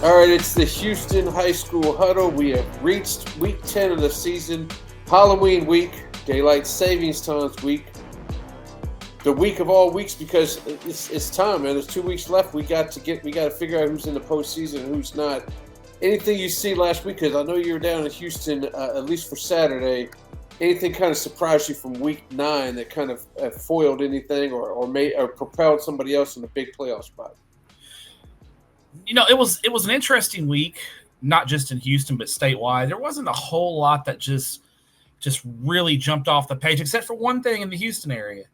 All right, it's the Houston High School Huddle. We have reached week 10 of the season, Halloween week, daylight savings times week, the week of all weeks because it's time, man. There's 2 weeks left. We got to figure out who's in the postseason and who's not. Anything you see last week, because I know you were down in Houston, at least for Saturday. Anything kind of surprised you from week 9 that kind of foiled anything or propelled somebody else in a big playoff spot? You know, it was an interesting week, not just in Houston, but statewide. There wasn't a whole lot that just really jumped off the page, except for one thing in the Houston area.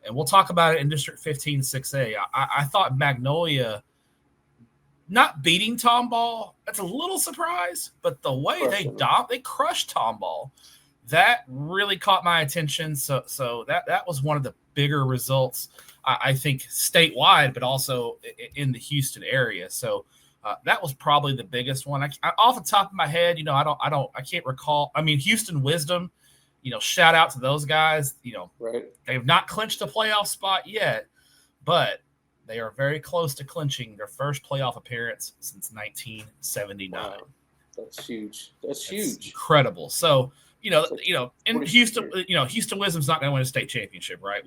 And we'll talk about it in District 15, 6A. I thought Magnolia not beating Tomball, that's a little surprise, but the way they crushed Tomball, that really caught my attention. So that was one of the bigger results, I think, statewide, but also in the Houston area. So that was probably the biggest one. I off the top of my head, I can't recall. I mean, Houston Wisdom, shout out to those guys. Right. They've not clinched a playoff spot yet, but they are very close to clinching their first playoff appearance since 1979. Wow. That's huge. That's huge. Incredible. So, in Houston, Houston Wisdom's not going to win a state championship, right?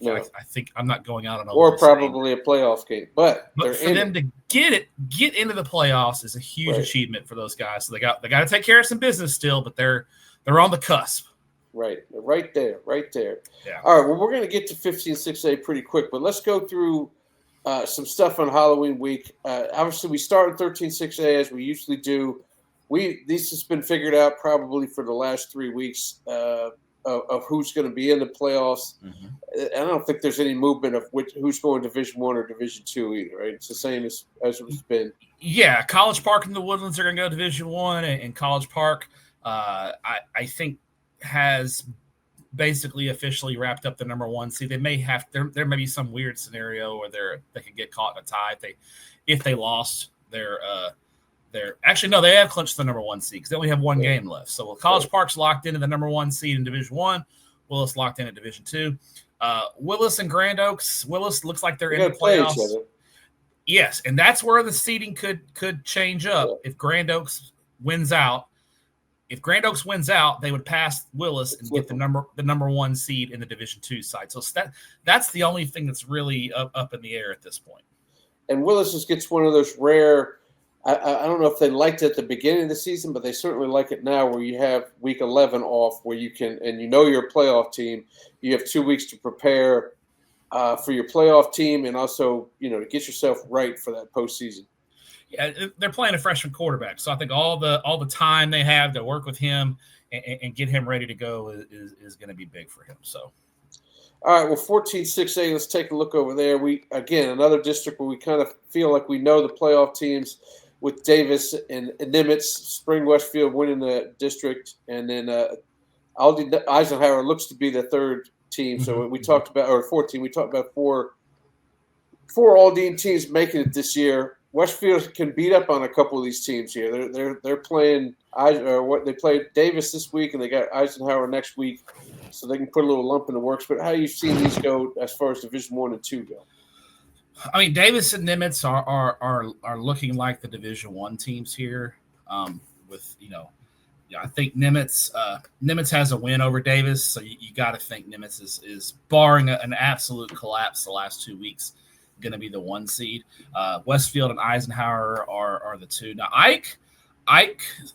I think I'm not going out on or probably a playoff game, but for them to get into the playoffs is a huge achievement for those guys. So they got to take care of some business still, but they're on the cusp. Right, right there. Yeah. All right. Well, we're going to get to 15-6A pretty quick, but let's go through some stuff on Halloween week. Obviously, we start in 13-6A as we usually do. This has been figured out probably for the last 3 weeks of who's going to be in the playoffs. Mm-hmm. I don't think there's any movement of who's going Division I or Division II either, right? It's the same as it's been. Yeah, College Park and the Woodlands are going to go Division I, and College Park, I think, has basically officially wrapped up the number 1 seed. They may have there may be some weird scenario where they could get caught in a tie if they lost their. Actually, no, they have clinched the number 1 seed because they only have one game left. So College Park's locked into the number 1 seed in Division I. Willis locked in at Division II. Willis and Grand Oaks. Willis looks like they're in the playoffs. Yes, and that's where the seeding could change up if Grand Oaks wins out. If Grand Oaks wins out, they would pass Willis and get the number 1 seed in the Division II side. So that's the only thing that's really up in the air at this point. And Willis just gets one of those rare. I don't know if they liked it at the beginning of the season, but they certainly like it now where you have week 11 off where you can, and you're a playoff team. You have 2 weeks to prepare for your playoff team and also, to get yourself right for that postseason. Yeah, they're playing a freshman quarterback. So I think all the time they have to work with him and get him ready to go is going to be big for him. So. All right, well, 14-6A, let's take a look over there. Again, another district where we kind of feel like we know the playoff teams with Davis and Nimitz, Spring Westfield winning the district, and then Aldi Eisenhower looks to be the third team. So we talked about, or 14, we talked about four Aldine teams making it this year. Westfield can beat up on a couple of these teams here. They're playing they played Davis this week, and they got Eisenhower next week, so they can put a little lump in the works. But how do you see these go as far as Division I and II go? I mean, Davis and Nimitz are looking like the Division I teams here. I think Nimitz has a win over Davis, so you got to think Nimitz is barring an absolute collapse the last 2 weeks, going to be the 1 seed. Westfield and Eisenhower are the 2. Now Ike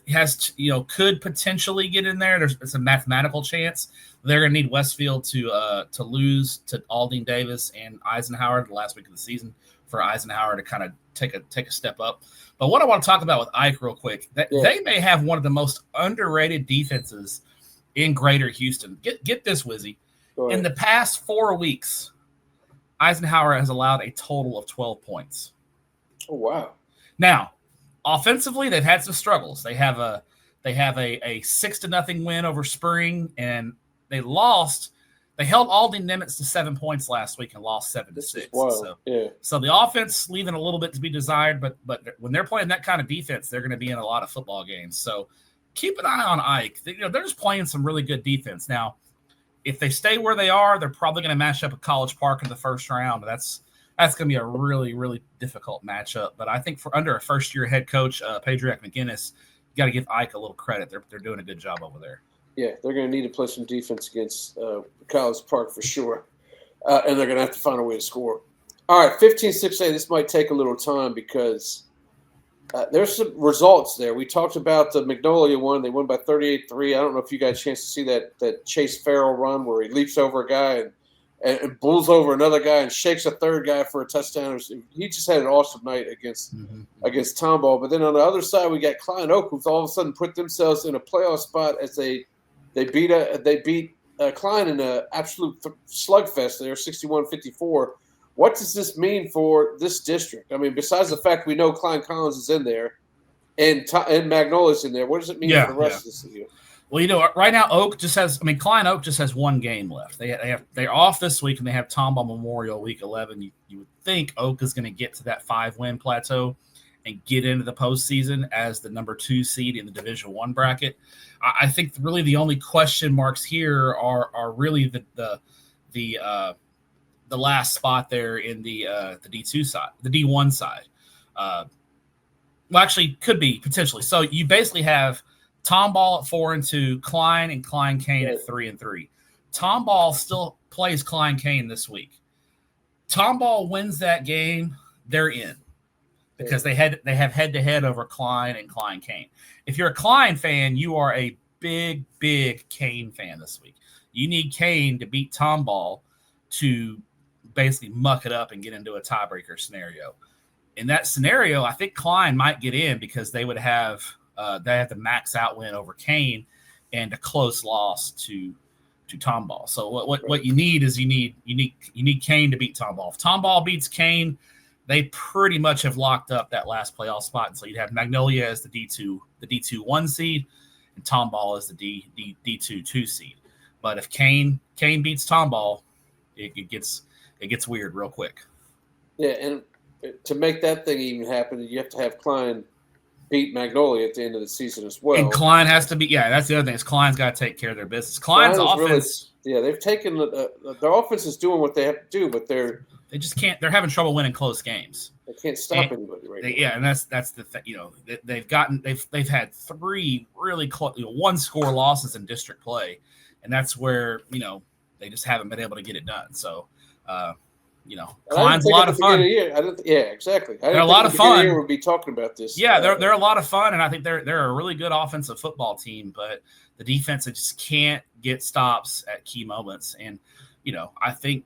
has could potentially get in there. It's a mathematical chance. They're going to need Westfield to lose to Aldine Davis and Eisenhower the last week of the season for Eisenhower to kind of take a step up. But what I want to talk about with Ike real quick, they may have one of the most underrated defenses in Greater Houston. Get this, Wizzy. In the past 4 weeks, Eisenhower has allowed a total of 12 points. Oh, wow. Now, offensively, they've had some struggles. They have a 6-0 win over Spring, and they held Aldine Nimitz to 7 points last week and lost 7-6. So the offense leaving a little bit to be desired, but when they're playing that kind of defense, they're going to be in a lot of football games. So keep an eye on Ike. They're just playing some really good defense. Now, if they stay where they are, they're probably going to match up with College Park in the first round. that's going to be a really, really difficult matchup. But I think for under a first-year head coach, Pedrick McGinnis, you got to give Ike a little credit. They're doing a good job over there. Yeah, they're going to need to play some defense against College Park for sure, and they're going to have to find a way to score. All right, 15-6A, this might take a little time because there's some results there. We talked about the Magnolia one. They won by 38-3. I don't know if you got a chance to see that Chase Farrell run where he leaps over a guy and bulls over another guy and shakes a third guy for a touchdown. He just had an awesome night against Tomball. But then on the other side, we got Klein Oak, who's all of a sudden put themselves in a playoff spot as they beat Klein in an absolute slugfest there, 61-54. What does this mean for this district? I mean, besides the fact we know Klein Collins is in there and Magnolia's in there, what does it mean for the rest of this year? Well, right now Klein Oak just has one game left. They're off this week and they have Tomball Memorial week 11. You would think Oak is going to get to that 5-win plateau and get into the postseason as the number 2 seed in the Division I bracket. I think really the only question marks here are really the last spot there in the D2 side, the D1 side. Well, actually, could be potentially. So you basically have Tomball at 4-2, Klein and Klein Kane at 3-3. Tomball still plays Klein Kane this week. Tomball wins that game, they're in because they have head-to-head over Klein and Klein Kane. If you're a Klein fan, you are a big, big Kane fan this week. You need Kane to beat Tomball to basically muck it up and get into a tiebreaker scenario. In that scenario, I think Klein might get in because they would have the max out win over Kane and a close loss to Tomball. So what you need is you need Kane to beat Tomball. If Tomball beats Kane, they pretty much have locked up that last playoff spot. And so you'd have Magnolia as the D2 1 seed and Tomball as the D2 2 seed. But if Kane beats Tomball, it gets weird real quick. Yeah, and to make that thing even happen, you have to have Klein beat Magnolia at the end of the season as well. And Klein has to be, that's the other thing is Klein's got to take care of their business. Klein's offense. They've taken their offense is doing what they have to do, but they just can't. They're having trouble winning close games. They can't stop anybody right now. Yeah, and that's the thing. They've had 3 really close 1-score losses in district play, and that's where they just haven't been able to get it done. So. Klein's a lot of fun. Exactly. They're a lot of fun. We'll be talking about this. Yeah, they're a lot of fun, and I think they're a really good offensive football team. But the defense just can't get stops at key moments. And I think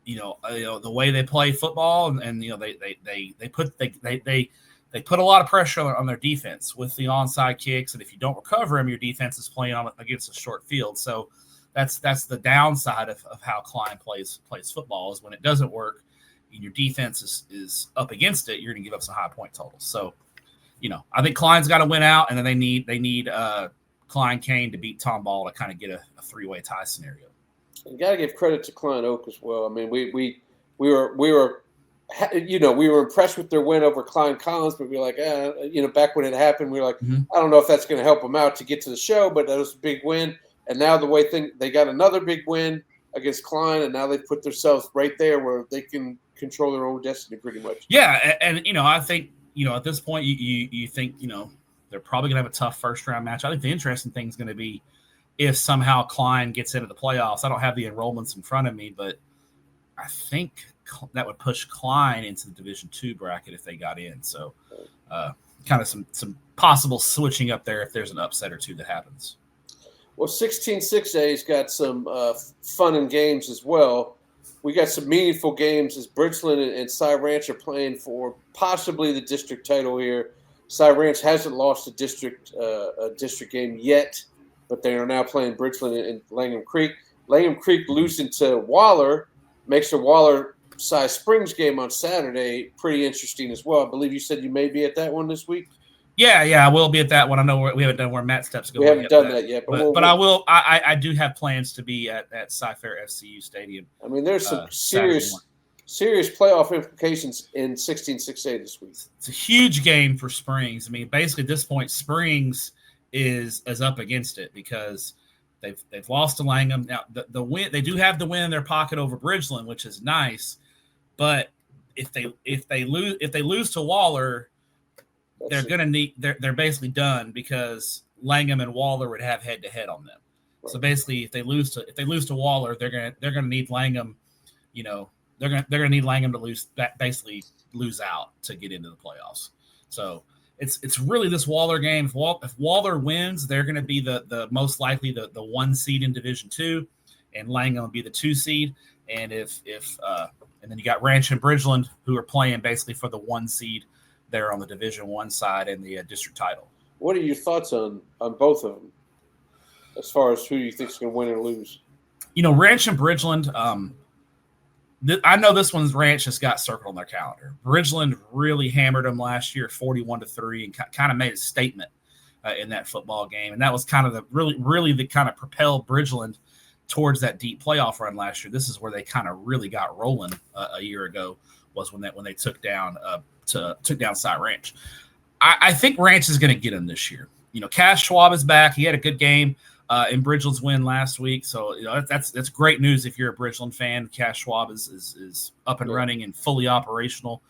the way they play football, and they put a lot of pressure on their defense with the onside kicks, and if you don't recover them, your defense is playing against a short field. So. That's the downside of how Klein plays football is when it doesn't work and your defense is up against it, you're going to give up some high point totals. So, I think Klein's got to win out, and then they need Klein Kane to beat Tomball to kind of get a 3-way tie scenario. You got to give credit to Klein Oak as well. I mean, we were impressed with their win over Klein Collins, but we were like, back when it happened, we were like, I don't know if that's going to help them out to get to the show, but that was a big win. And now they got another big win against Klein, and now they've put themselves right there where they can control their own destiny pretty much. Yeah, and I think at this point you think they're probably gonna have a tough first round match. I think the interesting thing is going to be if somehow Klein gets into the playoffs. I don't have the enrollments in front of me, but I think that would push Klein into the Division II bracket if they got in. So kind of some possible switching up there if there's an upset or two that happens. Well, 16-6A's got some fun and games as well. We got some meaningful games as Bridgeland and Cy Ranch are playing for possibly the district title here. Cy Ranch hasn't lost a district game yet, but they are now playing Bridgeland and Langham Creek. Langham Creek losing to Waller makes a Waller-Cy Springs game on Saturday pretty interesting as well. I believe you said you may be at that one this week. Yeah, I will be at that one. I know we haven't done where Matt Steps going. We haven't done that yet, but I will. I do have plans to be at Cy-Fair FCU Stadium. I mean, there's some serious playoff implications in 16-6A this week. It's a huge game for Springs. I mean, basically at this point, Springs is up against it because they've lost to Langham. Now the win, they do have the win in their pocket over Bridgeland, which is nice. But if they lose to Waller, they're going to need they're basically done because Langham and Waller would have head to head on them. Right. So basically, if they lose to Waller, they're gonna need Langham. You know, they're gonna need Langham to lose out to get into the playoffs. So it's really this Waller game. If Waller wins, they're going to be the most likely the 1 seed in Division II, and Langham will be the 2 seed. And and then you got Ranch and Bridgeland who are playing basically for the 1 seed there on the Division I side and the district title. What are your thoughts on both of them, as far as who you think is going to win or lose? You know, Ranch and Bridgeland. I know this one's Ranch has got circled on their calendar. Bridgeland really hammered them last year, 41-3, and kind of made a statement in that football game, and that was kind of the really the kind of propelled Bridgeland towards that deep playoff run last year. This is where they kind of really got rolling a year ago. Was when they took down Cy Ranch. I think Ranch is going to get him this year. You know, Cash Schwab is back. He had a good game in Bridgeland's win last week, so you know that's great news if you're a Bridgeland fan. Cash Schwab is up and running and fully operational.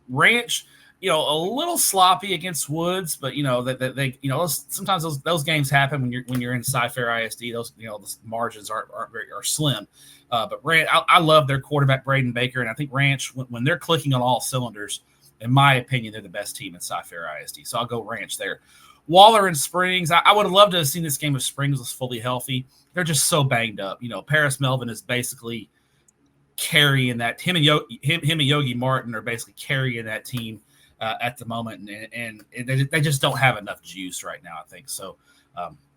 Ranch, you know, a little sloppy against Woods, but you know that they you know sometimes those games happen when you're in Cy-Fair ISD. Those the margins are slim. But Ranch, I love their quarterback Braden Baker, and I think Ranch when they're clicking on all cylinders, in my opinion, they're the best team in Cy-Fair ISD. So I'll go Ranch there. Waller and Springs, I would have loved to have seen this game if Springs was fully healthy. They're just so banged up. You know, Paris Melvin is basically carrying that. Him and Yogi Martin are basically carrying that team at the moment, and they just don't have enough juice right now, I think. So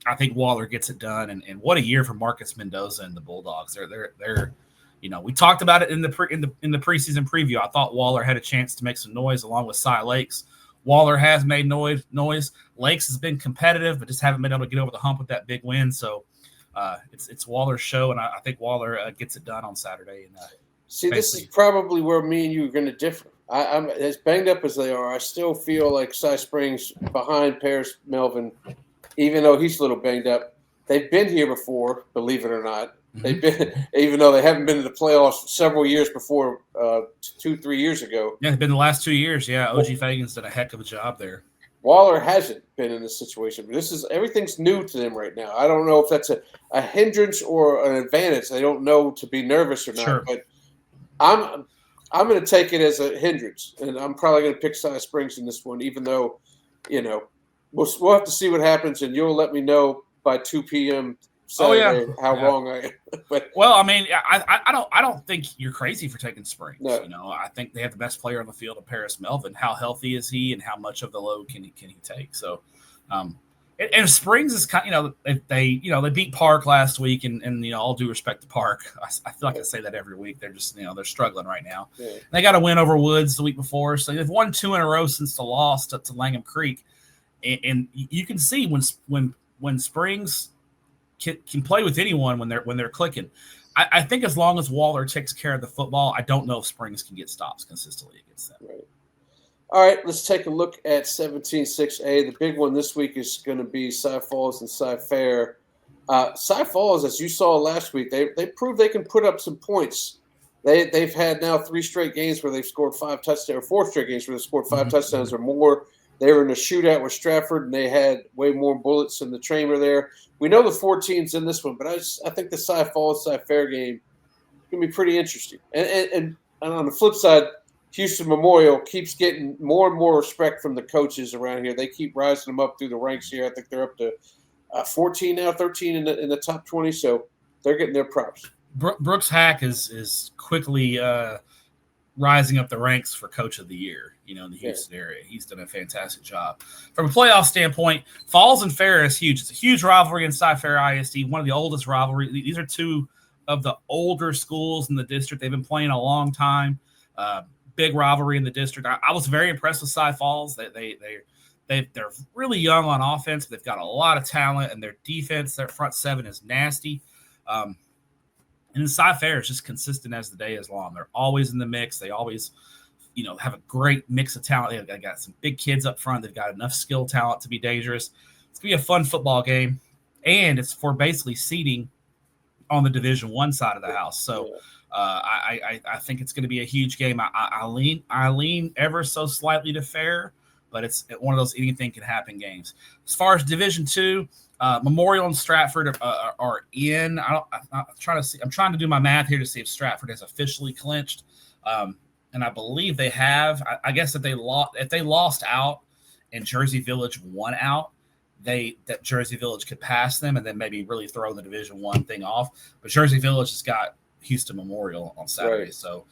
I think Waller gets it done, and what a year for Marcus Mendoza and the Bulldogs. They're you know, we talked about it in the preseason preview. I thought Waller had a chance to make some noise along with Cy Lakes. Waller has made noise. Lakes has been competitive, but just haven't been able to get over the hump with that big win. So it's Waller's show, and I think Waller gets it done on Saturday. And see, this is probably where me and you are going to differ. I'm as banged up as they are. I still feel like Cy Springs behind Paris Melvin, even though he's a little banged up. They've been here before, believe it or not. They've been, even though they haven't been to the playoffs several years before, 2-3 years ago. Yeah, it's been the last 2 years. Yeah, OG Fagan's done a heck of a job there. Waller hasn't been in this situation, but everything's new to them right now. I don't know if that's a hindrance or an advantage. They don't know to be nervous or not. Sure. But I'm going to take it as a hindrance, and I'm probably going to pick Cy Springs in this one, even though, you know, we'll have to see what happens, and you'll let me know by 2 p.m. Saturday how wrong I am. But, well, I mean, I don't think you're crazy for taking Springs. No. You know, I think they have the best player on the field, Paris Melvin. How healthy is he, and how much of the load can he take? So, and Springs is kind. You know, they beat Park last week, and you know, all due respect to Park, I feel like I say that every week. They're just they're struggling right now. Yeah. They got a win over Woods the week before, so they've won 2 in a row since the loss to Langham Creek, and you can see when Springs can play with anyone when they're clicking. I think as long as Waller takes care of the football, I don't know if Springs can get stops consistently against them. Right. All right, let's take a look at 17-6A. The big one this week is going to be Cy Falls and Cy-Fair. Cy Falls, as you saw last week, they proved they can put up some points. They've had now 3 straight games where they've scored 5 touchdowns, or 4 straight games where they've scored 5 touchdowns or more. They were in a shootout with Stratford, and they had way more bullets in the chamber there. We know the 4 teams in this one, but I think the Cy Falls Cy-Fair game can be pretty interesting. And on the flip side, Houston Memorial keeps getting more and more respect from the coaches around here. They keep rising them up through the ranks here. I think they're up to 14 now, 13 in the top 20, so they're getting their props. Brooks Hack is quickly rising up the ranks for Coach of the Year, you know, in the Houston area. He's done a fantastic job. From a playoff standpoint, Falls and Fair is huge. It's a huge rivalry in Cy-Fair ISD, one of the oldest rivalries. These are 2 of the older schools in the district. They've been playing a long time. Big rivalry in the district. I was very impressed with Cy Falls. They're really young on offense, but they've got a lot of talent, and their defense, their front 7 is nasty. And the Cy-Fair is just consistent as the day is long. They're always in the mix. They always, you know, have a great mix of talent. They've got some big kids up front. They've got enough skill talent to be dangerous. It's going to be a fun football game, and it's for basically seeding on the Division I side of the house. So I think it's going to be a huge game. I lean ever so slightly to fair, but it's one of those anything can happen games. As far as Division II, Memorial and Stratford are in. I'm trying to see. I'm trying to do my math here to see if Stratford has officially clinched, and I believe they have. I guess if they lost out and Jersey Village won out, that Jersey Village could pass them and then maybe really throw the Division I thing off. But Jersey Village has got Houston Memorial on Saturday, right. So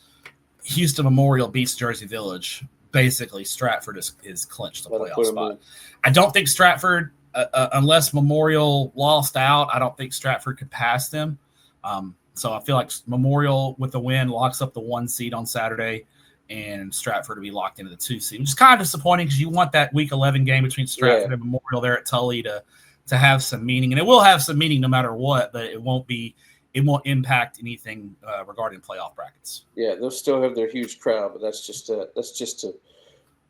Houston Memorial beats Jersey Village. Basically, Stratford is clinched the playoff spot. I don't think Stratford, unless Memorial lost out, I don't think Stratford could pass them. So I feel like Memorial with the win locks up the 1 seed on Saturday, and Stratford to be locked into the 2 seed, which is kind of disappointing because you want that Week 11 game between Stratford and Memorial there at Tully to have some meaning, and it will have some meaning no matter what, but it won't impact anything regarding playoff brackets. Yeah, they'll still have their huge crowd, but that's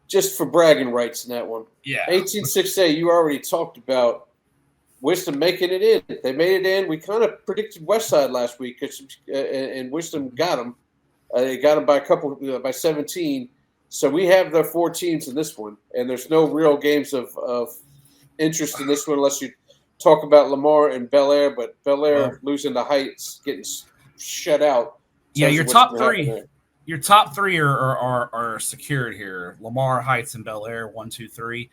just for bragging rights in that one. Yeah. 18-6A, you already talked about Wisdom making it in. They made it in. We kind of predicted Westside last week, and Wisdom got them. They got them by 17. So we have the 4 teams in this one, and there's no real games of interest in this one unless you talk about Lamar and Bel Air, but Bel Air losing the Heights, getting shut out. Yeah, your top three. Your top 3 are secured here. Lamar, Heights, and Bel Air, 1, 2, 3.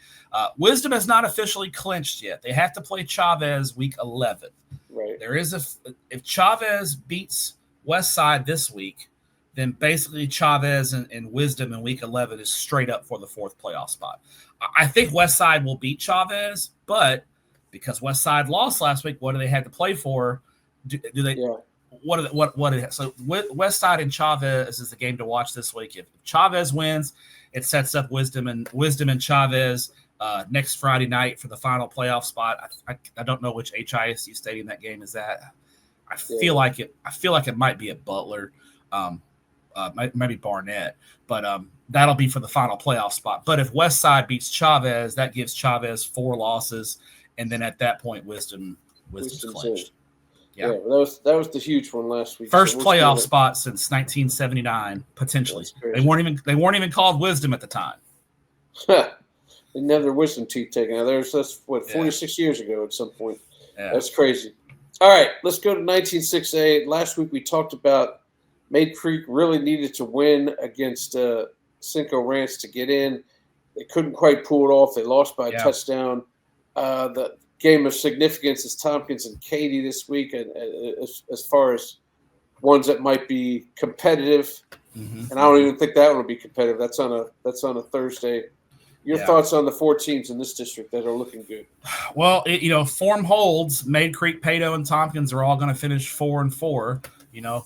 Wisdom has not officially clinched yet. They have to play Chavez week 11. Right. There is if Chavez beats Westside this week, then basically Chavez and Wisdom in week 11 is straight up for the 4th playoff spot. I think Westside will beat Chavez, but because Westside lost last week, what do they have to play for? Do they? Yeah. So Westside and Chavez is the game to watch this week. If Chavez wins, it sets up Wisdom and Chavez next Friday night for the final playoff spot. I don't know which HISU stadium that game is at. I feel like it might be at Butler, maybe Barnett, but that'll be for the final playoff spot. But if Westside beats Chavez, that gives Chavez 4 losses, and then at that point, Wisdom's clinched. Yeah, that was the huge one last week. First playoff spot since 1979, potentially. They weren't even called Wisdom at the time. They never their wisdom teeth taken out. That's 46 years ago at some point. Yeah. That's crazy. All right, let's go to 19-6A. Last week we talked about Maid Creek really needed to win against Cinco Ranch to get in. They couldn't quite pull it off. They lost by a touchdown. The game of significance is Tompkins and Katy this week, and as far as ones that might be competitive, and I don't even think that one will be competitive. That's on a Thursday. Your thoughts on the 4 teams in this district that are looking good? Well, form holds. Maid Creek, Pado, and Tompkins are all going to finish 4-4.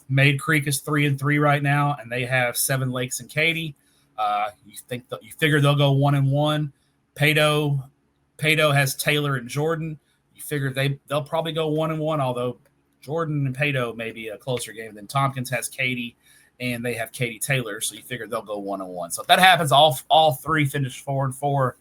Maid Creek is 3-3 right now, and they have 7 Lakes and Katy. You figure they'll go 1-1. Pado has Taylor and Jordan. You figure they'll probably go 1-1, although Jordan and Pado may be a closer game than Tompkins has Katy, and they have Katy Taylor, so you figure they'll go 1-1. So if that happens, all 3 finish 4-4.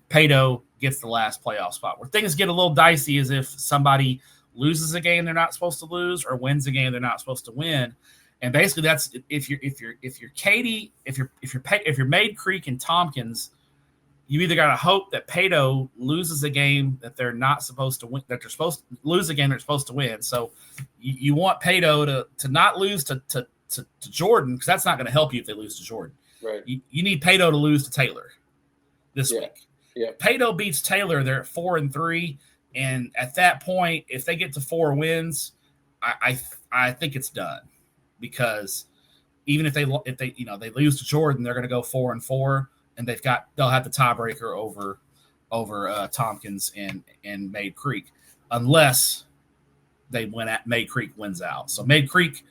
Pado gets the last playoff spot. Where things get a little dicey is if somebody loses a game they're not supposed to lose or wins a game they're not supposed to win. And basically that's if you're Katy, if you're Maid Creek and Tompkins, you either got to hope that Pado loses a game that they're not supposed to win, that they're supposed to lose a game they're supposed to win. So you want Pado to not lose to Jordan, because that's not going to help you if they lose to Jordan. Right. You need Pado to lose to Taylor this week. Yeah. Pado beats Taylor, they're at 4-3, and at that point, if they get to 4 wins, I think it's done, because even if they lose to Jordan, they're going to go 4-4. And they'll have the tiebreaker over Tompkins and Maid Creek, unless they win at Maid Creek wins out. So Maid Creek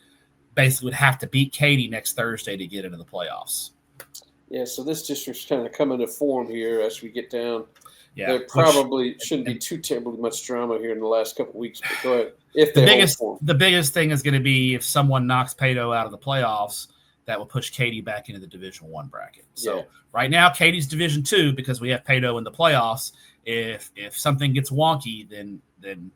basically would have to beat Katy next Thursday to get into the playoffs. Yeah, so this district's kind of coming to form here as we get down. Yeah, there probably shouldn't be too terribly much drama here in the last couple of weeks. But go ahead. The biggest thing is going to be if someone knocks Pado out of the playoffs, that will push Katy back into the Division I bracket. So right now, Katy's Division II because we have Pado in the playoffs. If something gets wonky, then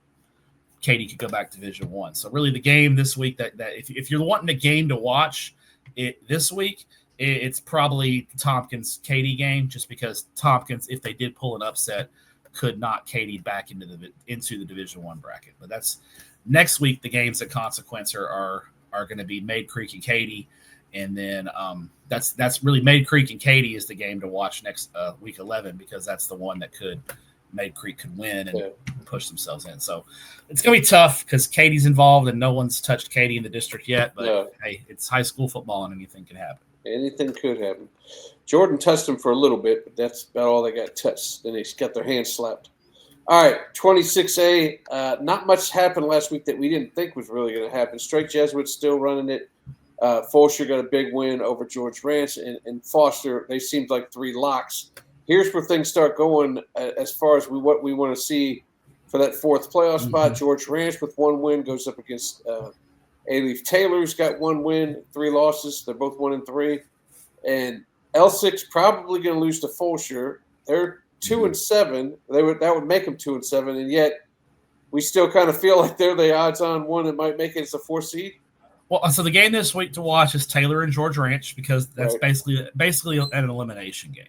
Katy could go back to Division One. So really, the game this week that if you're wanting a game to watch it this week, it's probably the Tompkins Katy game, just because Tompkins, if they did pull an upset, could knock Katy back into the Division One bracket. But that's next week. The games at Consequence are going to be Made Creek and Katy, and then that's really Made Creek and Katy is the game to watch next week 11, because that's the one that Made Creek could win and push themselves in. So it's going to be tough because Katy's involved and no one's touched Katy in the district yet. But hey, it's high school football and anything can happen. Anything could happen. Jordan touched him for a little bit, but that's about all they got touched. Then they got their hands slapped. All right, 26A. Not much happened last week that we didn't think was really going to happen. Straight Jesuits still running it. Foster got a big win over George Ranch, and Foster, they seemed like 3 locks. Here's where things start going as far as what we want to see for that 4th playoff spot. George Ranch with 1 win goes up against A-Leaf Taylor's got 1 win, 3 losses. They're both 1-3. And L6 probably going to lose to Fulshire. They're 2-7. That would make them 2-7, and yet we still kind of feel like they're the odds-on one that might make it as a 4th seed. Well, so the game this week to watch is Taylor and George Ranch, because that's basically an elimination game.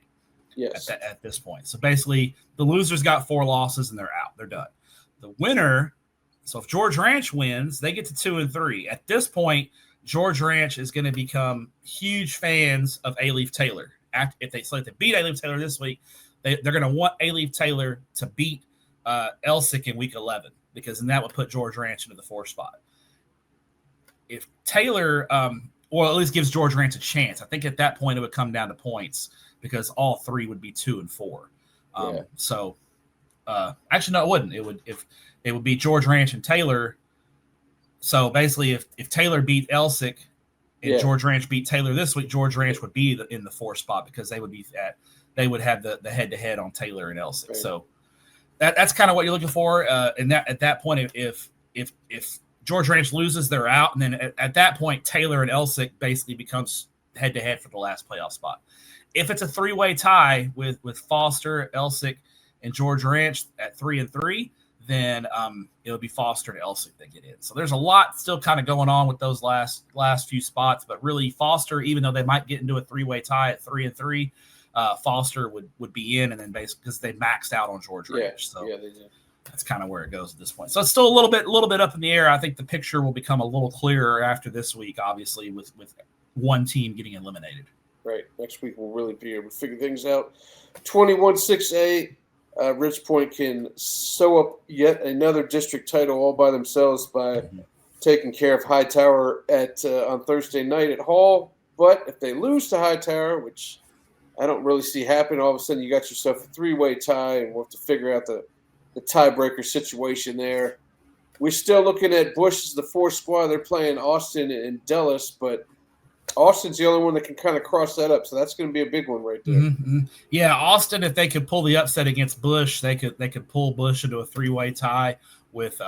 Yes. At this point. So basically, the losers got 4 losses and they're out. They're done. The winner, so if George Ranch wins, they get to 2-3. At this point, George Ranch is going to become huge fans of A-Leaf Taylor. If they beat A-Leaf Taylor this week, they're going to want A-Leaf Taylor to beat Elsick in week 11, because then that would put George Ranch into the 4th spot. If Taylor, or at least gives George Ranch a chance, I think at that point it would come down to points, because all 3 would be 2 and 4. So actually, no, it wouldn't. It would be George Ranch and Taylor. So basically, if Taylor beat Elsick and George Ranch beat Taylor this week, George Ranch would be in the 4th spot, because they would have the head-to-head on Taylor and Elsick. Right. So that's kind of what you're looking for. And that at that point, if George Ranch loses, they're out, and then at that point, Taylor and Elsick basically becomes head-to-head for the last playoff spot. If it's a 3-way tie with Foster, Elsick, and George Ranch at 3-3, then it'll be Foster and Elsick that get in. So there's a lot still kind of going on with those last few spots, but really Foster, even though they might get into a 3-way tie at 3-3, Foster would be in, and then basically because they maxed out on George Ranch. So they did. That's kind of where it goes at this point. So it's still a little bit up in the air. I think the picture will become a little clearer after this week, obviously, with one team getting eliminated. Right. Next week we'll really be able to figure things out. 21-6A, Ridge Point can sew up yet another district title all by themselves by taking care of Hightower on Thursday night at Hall. But if they lose to Hightower, which I don't really see happen, all of a sudden you got yourself a 3-way tie, and we'll have to figure out the tiebreaker situation there. We're still looking at Bush as the 4th squad. They're playing Austin and Dulles, but Austin's the only one that can kind of cross that up, so that's going to be a big one right there. Yeah, Austin, if they could pull the upset against Bush, they could pull Bush into a 3-way tie with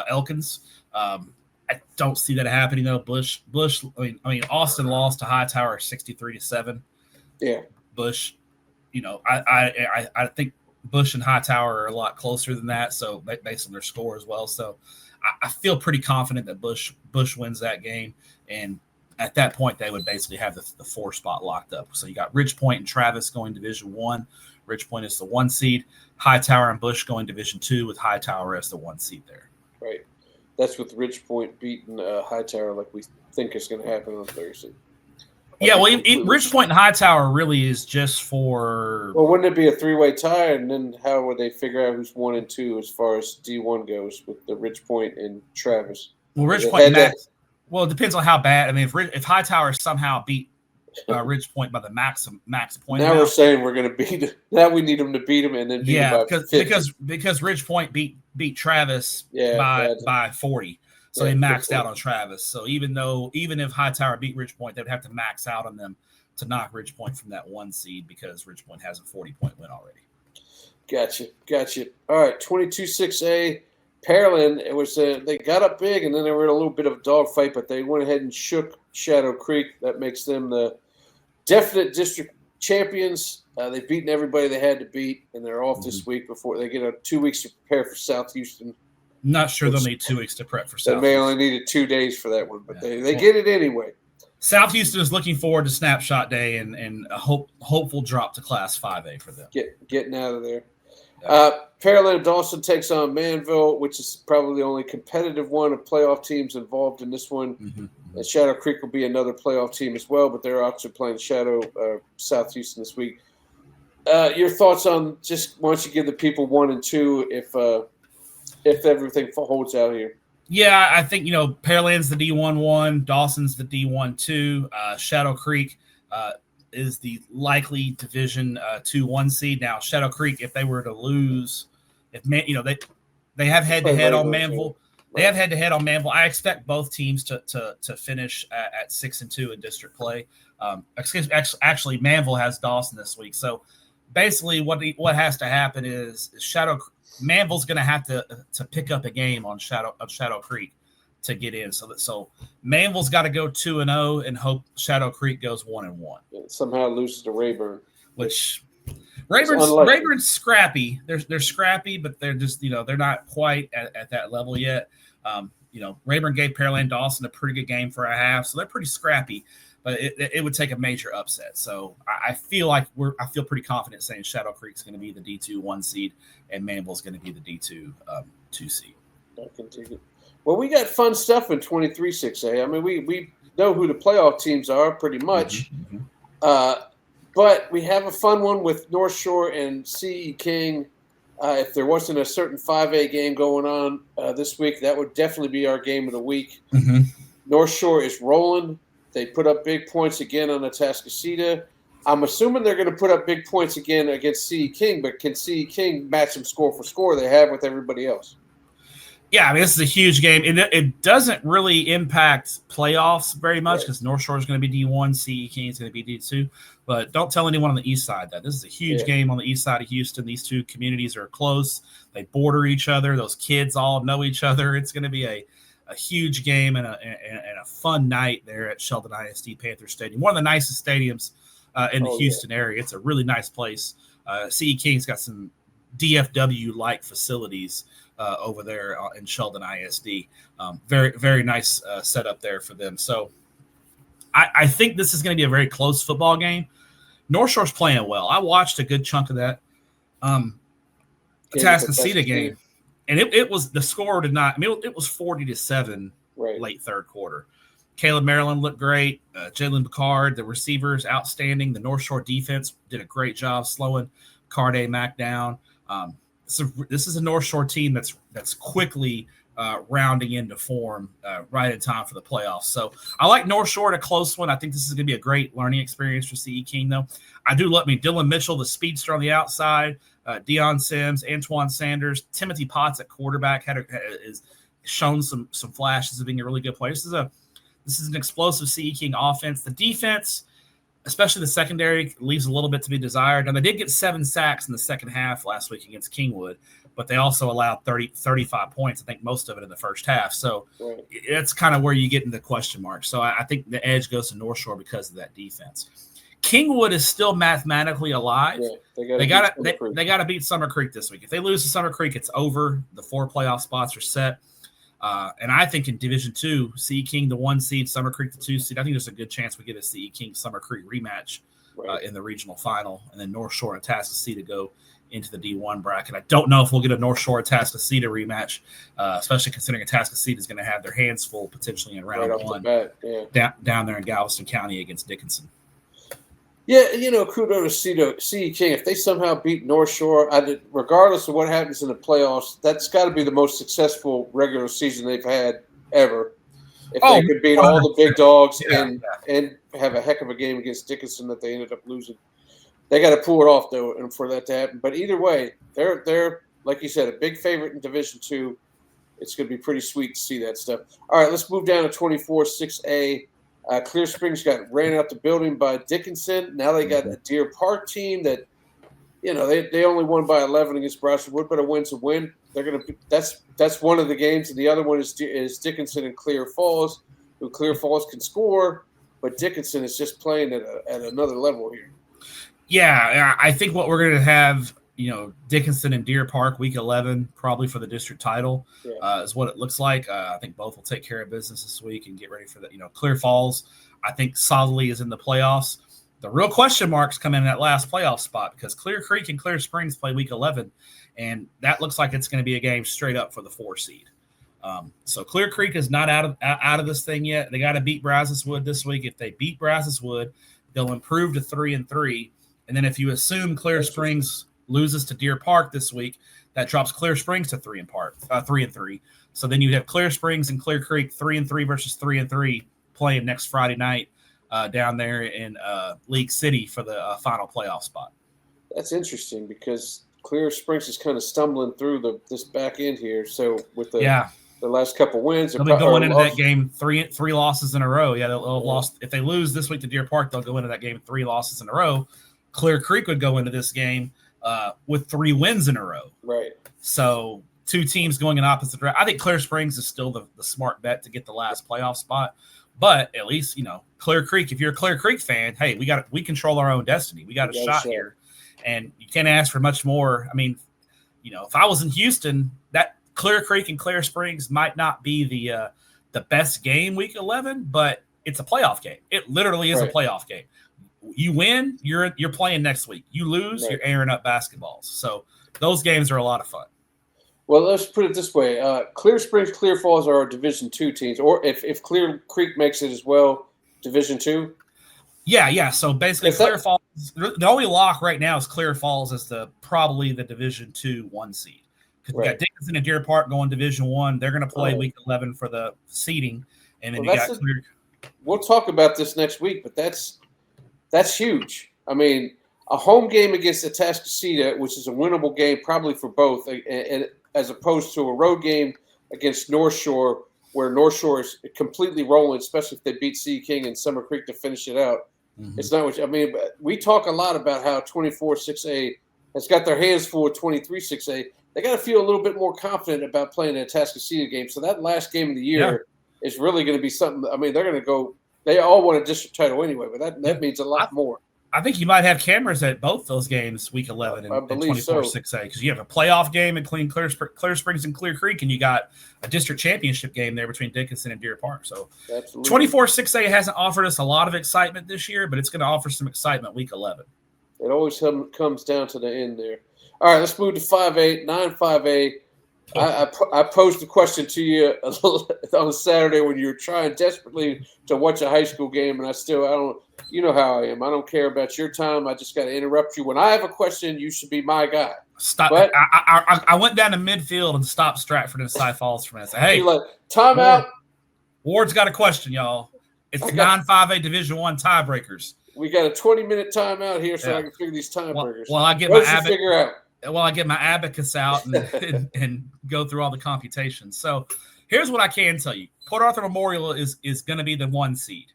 Elkins. I don't see that happening though. Bush. I mean, Austin lost to Hightower 63-7. Yeah, Bush. I think Bush and Hightower are a lot closer than that. So based on their score as well. So I feel pretty confident that Bush wins that game, and at that point, they would basically have the 4 spot locked up. So you got Ridge Point and Travis going Division 1. Ridge Point is the 1 seed. Hightower and Bush going Division 2 with Hightower as the 1 seed there. Right. That's with Ridge Point beating Hightower like we think is going to happen on Thursday. Yeah, well, Ridge Point and Hightower really is just for – Well, wouldn't it be a 3-way tie? And then how would they figure out who's 1 and 2 as far as D1 goes with the Ridge Point and Travis? Well, Ridge Point – well, it depends on how bad. I mean, if Hightower somehow beat Ridge Point by the max point. Now we're saying we're going to beat. Now we need them to beat them, and then beat them by because Ridge Point beat Travis by 40, so they maxed out on Travis. So even if Hightower beat Ridge Point, they would have to max out on them to knock Ridge Point from that 1 seed, because Ridge Point has a 40-point win already. Gotcha. All right, 22-6A. Pearland, it was they got up big, and then they were in a little bit of a dogfight, but they went ahead and shook Shadow Creek. That makes them the definite district champions. They've beaten everybody they had to beat, and they're off this week before they get 2 weeks to prepare for South Houston Not sure they'll need 2 weeks to prep for They South may Houston. only needed 2 days for that one, but they get it anyway. South Houston is looking forward to Snapshot Day and a hopeful drop to Class 5A for them. Getting out of there. Pearland Dawson takes on Manville, which is probably the only competitive one of playoff teams involved in this one. Mm-hmm. Shadow Creek will be another playoff team as well, but they're actually playing South Houston this week. Your thoughts on just why don't you give the people 1 and 2 if everything holds out here? Yeah, I think, Pearland's the D1-1, Dawson's the D1-2, Shadow Creek is the likely Division 2-1 seed. Now, Shadow Creek, if they were to lose, they have head-to-head on Manville. They have head-to-head on Manville. I expect both teams to finish at 6-2 in district play. Actually, Manville has Dawson this week. So basically, what has to happen is Manville's going to have to pick up a game on Shadow Creek to get in. So Manville's got to go 2-0 and hope Shadow Creek goes 1-1. Somehow loses to Rayburn, which Rayburn's scrappy. They're scrappy, but they're just they're not quite at that level yet. Rayburn gave Pearland Dawson a pretty good game for a half, so they're pretty scrappy. But it would take a major upset. So I feel pretty confident saying Shadow Creek's going to be the D2-1 seed and Manville's going to be the D2 2 seed. I can take it. Well, we got fun stuff in 23-6A. I mean, we know who the playoff teams are pretty much. Mm-hmm. But we have a fun one with North Shore and C.E. King. If there wasn't a certain 5A game going on this week, that would definitely be our game of the week. Mm-hmm. North Shore is rolling. They put up big points again on Atascocita. I'm assuming they're going to put up big points again against C.E. King, but can C.E. King match them score for score they have with everybody else? Yeah, I mean, this is a huge game. It doesn't really impact playoffs very much because North Shore is going to be D1, C.E. King is going to be D2. But don't tell anyone on the east side that. This is a huge game on the east side of Houston. These two communities are close. They border each other. Those kids all know each other. It's going to be a huge game and a fun night there at Sheldon ISD Panther Stadium. One of the nicest stadiums in the Houston area. It's a really nice place. C.E. King's got some DFW-like facilities over there in Sheldon ISD. Very, very nice setup there for them. So I think this is going to be a very close football game. North Shore's playing well. I watched a good chunk of that Atascocita game. And it was the score did not. I mean, it was 40-7 late third quarter. Caleb Maryland looked great. Jalen Picard, the receivers, outstanding. The North Shore defense did a great job slowing Carday Mack down. So this is a North Shore team that's quickly rounding into form right in time for the playoffs. So I like North Shore at a close one. I think this is going to be a great learning experience for C.E. King, though. I do love Dylan Mitchell, the speedster on the outside. Deion Sims, Antoine Sanders, Timothy Potts at quarterback is shown some flashes of being a really good player. This is an explosive C.E. King offense. The defense, especially the secondary, leaves a little bit to be desired. And they did get 7 sacks in the second half last week against Kingwood, but they also allowed 35 points. I think most of it in the first half. So it's kind of where you get into question marks. So I think the edge goes to North Shore because of that defense. Kingwood is still mathematically alive. Yeah, they got to beat Summer Creek this week. If they lose to Summer Creek, it's over. The 4 playoff spots are set. And I think in Division 2, C.E. King the 1 seed, Summer Creek the 2 seed. I think there's a good chance we get a C.E. King Summer Creek rematch in the regional final, and then North Shore and Atascocita go into the D1 bracket. I don't know if we'll get a North Shore Atascocita rematch, especially considering Atascocita is going to have their hands full potentially in round 1 down there in Galveston County against Dickinson. Yeah, kudos to C.E. King. If they somehow beat North Shore, regardless of what happens in the playoffs, that's got to be the most successful regular season they've had ever. If they could beat all the big dogs and have a heck of a game against Dickinson that they ended up losing. They got to pull it off, though, and for that to happen. But either way, they're like you said, a big favorite in Division 2. It's going to be pretty sweet to see that stuff. All right, let's move down to 24-6A. Clear Springs got ran out the building by Dickinson. Now they got a Deer Park team that, they only won by 11 against Brownswood, but a win's a win. They're going to. That's one of the games, and the other one is Dickinson and Clear Falls, who Clear Falls can score, but Dickinson is just playing at another level here. Yeah, I think what we're going to have Dickinson and Deer Park, week 11, probably for the district title, Yeah. is what it looks like. I think both will take care of business this week and get ready for that. Clear Falls, I think solidly is in the playoffs. The real question marks come in that last playoff spot because Clear Creek and Clear Springs play week 11, and that looks like it's going to be a game straight up for the 4 seed. So Clear Creek is not out of this thing yet. They got to beat Brazos Wood this week. If they beat Brazos Wood, they'll improve to 3-3. And then if you assume Clear Springs loses to Deer Park this week, that drops Clear Springs to 3-3. So then you have Clear Springs and Clear Creek 3-3 versus 3-3 playing next Friday night down there in League City for the final playoff spot. That's interesting because Clear Springs is kind of stumbling through this back end here. So with the last couple wins, they'll be going into that game three losses in a row. Yeah, they'll lost if they lose this week to Deer Park, they'll go into that game 3 losses in a row. Clear Creek would go into this game with 3 wins in a row. Right. So 2 teams going in opposite direction. I think Clear Springs is still the smart bet to get the last playoff spot. But at least, Clear Creek, if you're a Clear Creek fan, hey, we control our own destiny. We got a shot here. And you can't ask for much more. I mean, if I was in Houston, that Clear Creek and Clear Springs might not be the best game week 11, but it's a playoff game. It literally is a playoff game. You win, you're playing next week. You lose, you're airing up basketballs. So those games are a lot of fun. Well, let's put it this way: Clear Springs, Clear Falls are our Division II teams, or if Clear Creek makes it as well, Division II. Yeah. So basically, Clear Falls. The only lock right now is Clear Falls as probably the Division II 1 seed. Because we got Dickinson and Deer Park going Division I. They're going to play week 11 for the seeding, and then Clear. We'll talk about this next week, but that's huge. I mean, a home game against Atascocita, which is a winnable game probably for both, and as opposed to a road game against North Shore, where North Shore is completely rolling, especially if they beat Sea King and Summer Creek to finish it out. Mm-hmm. It's not what I mean. But we talk a lot about how 24-6A has got their hands full with 23-6A. They got to feel a little bit more confident about playing an Atascocita game. So that last game of the year is really going to be something. I mean, they're going to go. They all want a district title anyway, but that means a lot more. I think you might have cameras at both those games, week 11 and 24-6A, because you have a playoff game in Clear Springs and Clear Creek, and you got a district championship game there between Dickinson and Deer Park. So 24-6A hasn't offered us a lot of excitement this year, but it's going to offer some excitement week 11. It always comes down to the end there. All right, let's move to 5A, 9-5A. I posed a question to you on Saturday when you were trying desperately to watch a high school game, and I don't. You know how I am. I don't care about your time. I just got to interrupt you. When I have a question, you should be my guy. Stop. But I went down to midfield and stopped Stratford and Cy Falls for a minute. Hey, timeout. Ward's got a question, y'all. It's 9-5A Division I tiebreakers. We got a 20-minute timeout here, so I can figure these tiebreakers. Well, I get my abacus out and go through all the computations. So here's what I can tell you. Port Arthur Memorial is going to be the 1 seed.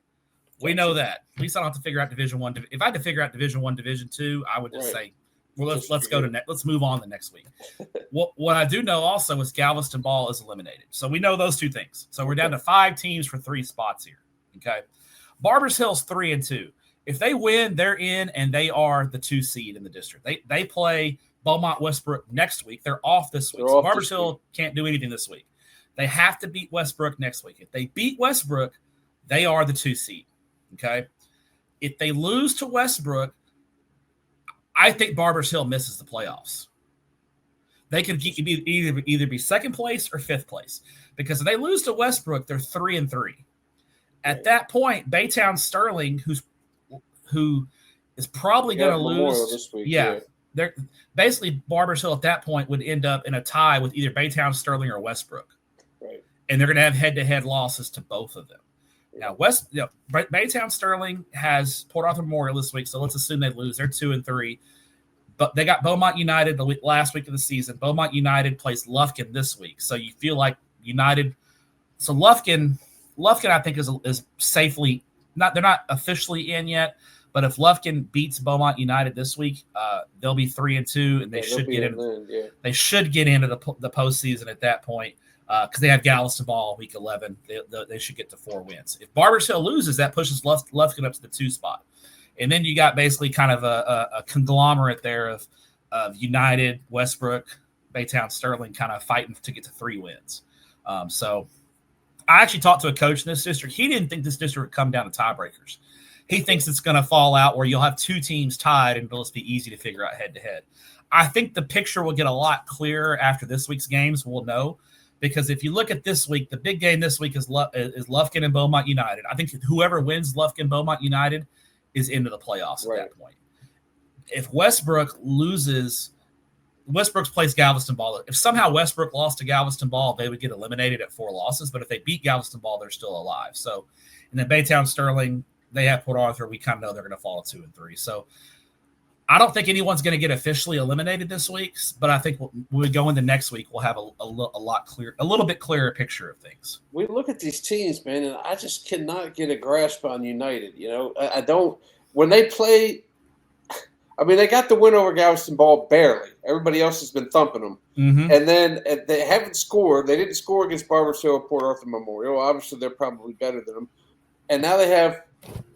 We know that. At least I don't have to figure out Division I. If I had to figure out Division I, Division II, I would just say, well, let's go to let's move on to next week. What I do know also is Galveston Ball is eliminated. So we know those 2 things. So we're down to 5 teams for 3 spots here. Okay. Barbers Hill's 3-2. If they win, they're in, and they are the 2 seed in the district. They play Beaumont Westbrook next week. They're off this week. So Barbers Hill can't do anything this week. They have to beat Westbrook next week. If they beat Westbrook, they are the 2 seed. Okay. If they lose to Westbrook, I think Barbers Hill misses the playoffs. They could either be second place or 5th place, because if they lose to Westbrook, they're 3-3. At that point, Baytown Sterling, who is probably going to lose this week. They're basically Barbers Hill at that point would end up in a tie with either Baytown Sterling or Westbrook. Right. And they're going to have head-to-head losses to both of them. Now, Baytown Sterling has Port Arthur Memorial this week, so let's assume they lose. They're 2-3. But they got Beaumont United the last week of the season. Beaumont United plays Lufkin this week. So you feel like United – so Lufkin I think is safely – they're not officially in yet, but if Lufkin beats Beaumont United this week, they'll be 3-2, and they should get in. They should get into the postseason at that point. Because they have Galveston Ball week 11. They should get to 4 wins. If Barbers Hill loses, that pushes Lufkin up to the 2 spot. And then you got basically kind of a conglomerate there of of United, Westbrook, Baytown, Sterling kind of fighting to get to 3 wins. So I actually talked to a coach in this district. He didn't think this district would come down to tiebreakers. He thinks it's going to fall out where you'll have 2 teams tied and it'll just be easy to figure out head-to-head. I think the picture will get a lot clearer after this week's games. We'll know. Because if you look at this week, the big game this week is Lufkin and Beaumont United. I think whoever wins Lufkin Beaumont United is into the playoffs at that point. If Westbrook loses, Westbrook plays Galveston Ball. If somehow Westbrook lost to Galveston Ball, they would get eliminated at 4 losses. But if they beat Galveston Ball, they're still alive. So, and then Baytown Sterling, they have Port Arthur. We kind of know they're going to fall at 2 and 3. So I don't think anyone's going to get officially eliminated this week, but I think when we go into next week, we'll have a little bit clearer picture of things. We look at these teams, man, and I just cannot get a grasp on United. You know, I don't – when they play – I mean, they got the win over Galveston Ball barely. Everybody else has been thumping them. Mm-hmm. And then they haven't scored. They didn't score against Barbers Hill or Port Arthur Memorial. Obviously, they're probably better than them. And now they have –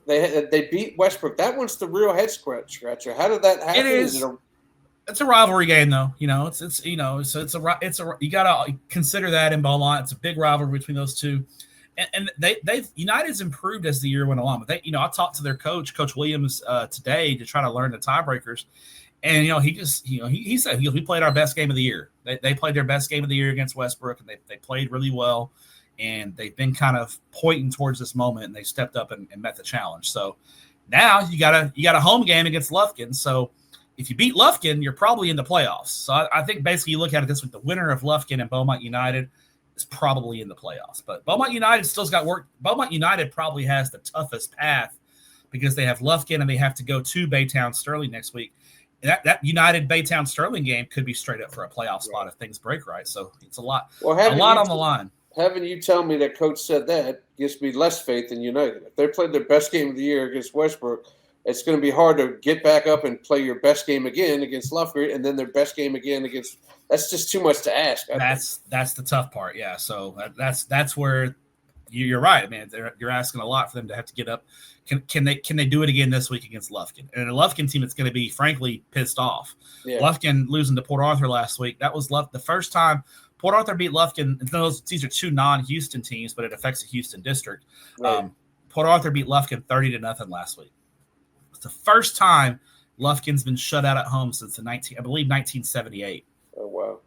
They beat Westbrook. That one's the real head scratcher. How did that happen? It is. It's a rivalry game, though. You know, it's you got to consider that in Beaumont. It's a big rivalry between those two, and they've United's improved as the year went along. But I talked to their coach, Coach Williams, today to try to learn the tiebreakers, and he said we played our best game of the year. They played their best game of the year against Westbrook, and they played really well. And they've been kind of pointing towards this moment, and they stepped up and met the challenge. So now you got a home game against Lufkin. So if you beat Lufkin, you're probably in the playoffs. So I think basically you look at it this week: the winner of Lufkin and Beaumont United is probably in the playoffs. But Beaumont United still's got work. Beaumont United probably has the toughest path because they have Lufkin and they have to go to Baytown Sterling next week. That United Baytown Sterling game could be straight up for a playoff spot if things break right. So it's a lot on the line. Having you tell me that coach said that gives me less faith in United. If they played their best game of the year against Westbrook, it's going to be hard to get back up and play your best game again against Lufkin and then their best game again against – that's just too much to ask. That's the tough part, yeah. So that's where you're right, man. You're asking a lot for them to have to get up. Can they do it again this week against Lufkin? And a Lufkin team that's going to be, frankly, pissed off. Yeah. Lufkin losing to Port Arthur last week, that was the first time – Port Arthur beat Lufkin. These are 2 non-Houston teams, but it affects the Houston district. Right. Port Arthur beat Lufkin 30-0 last week. It's the first time Lufkin's been shut out at home since 1978. Oh, wow.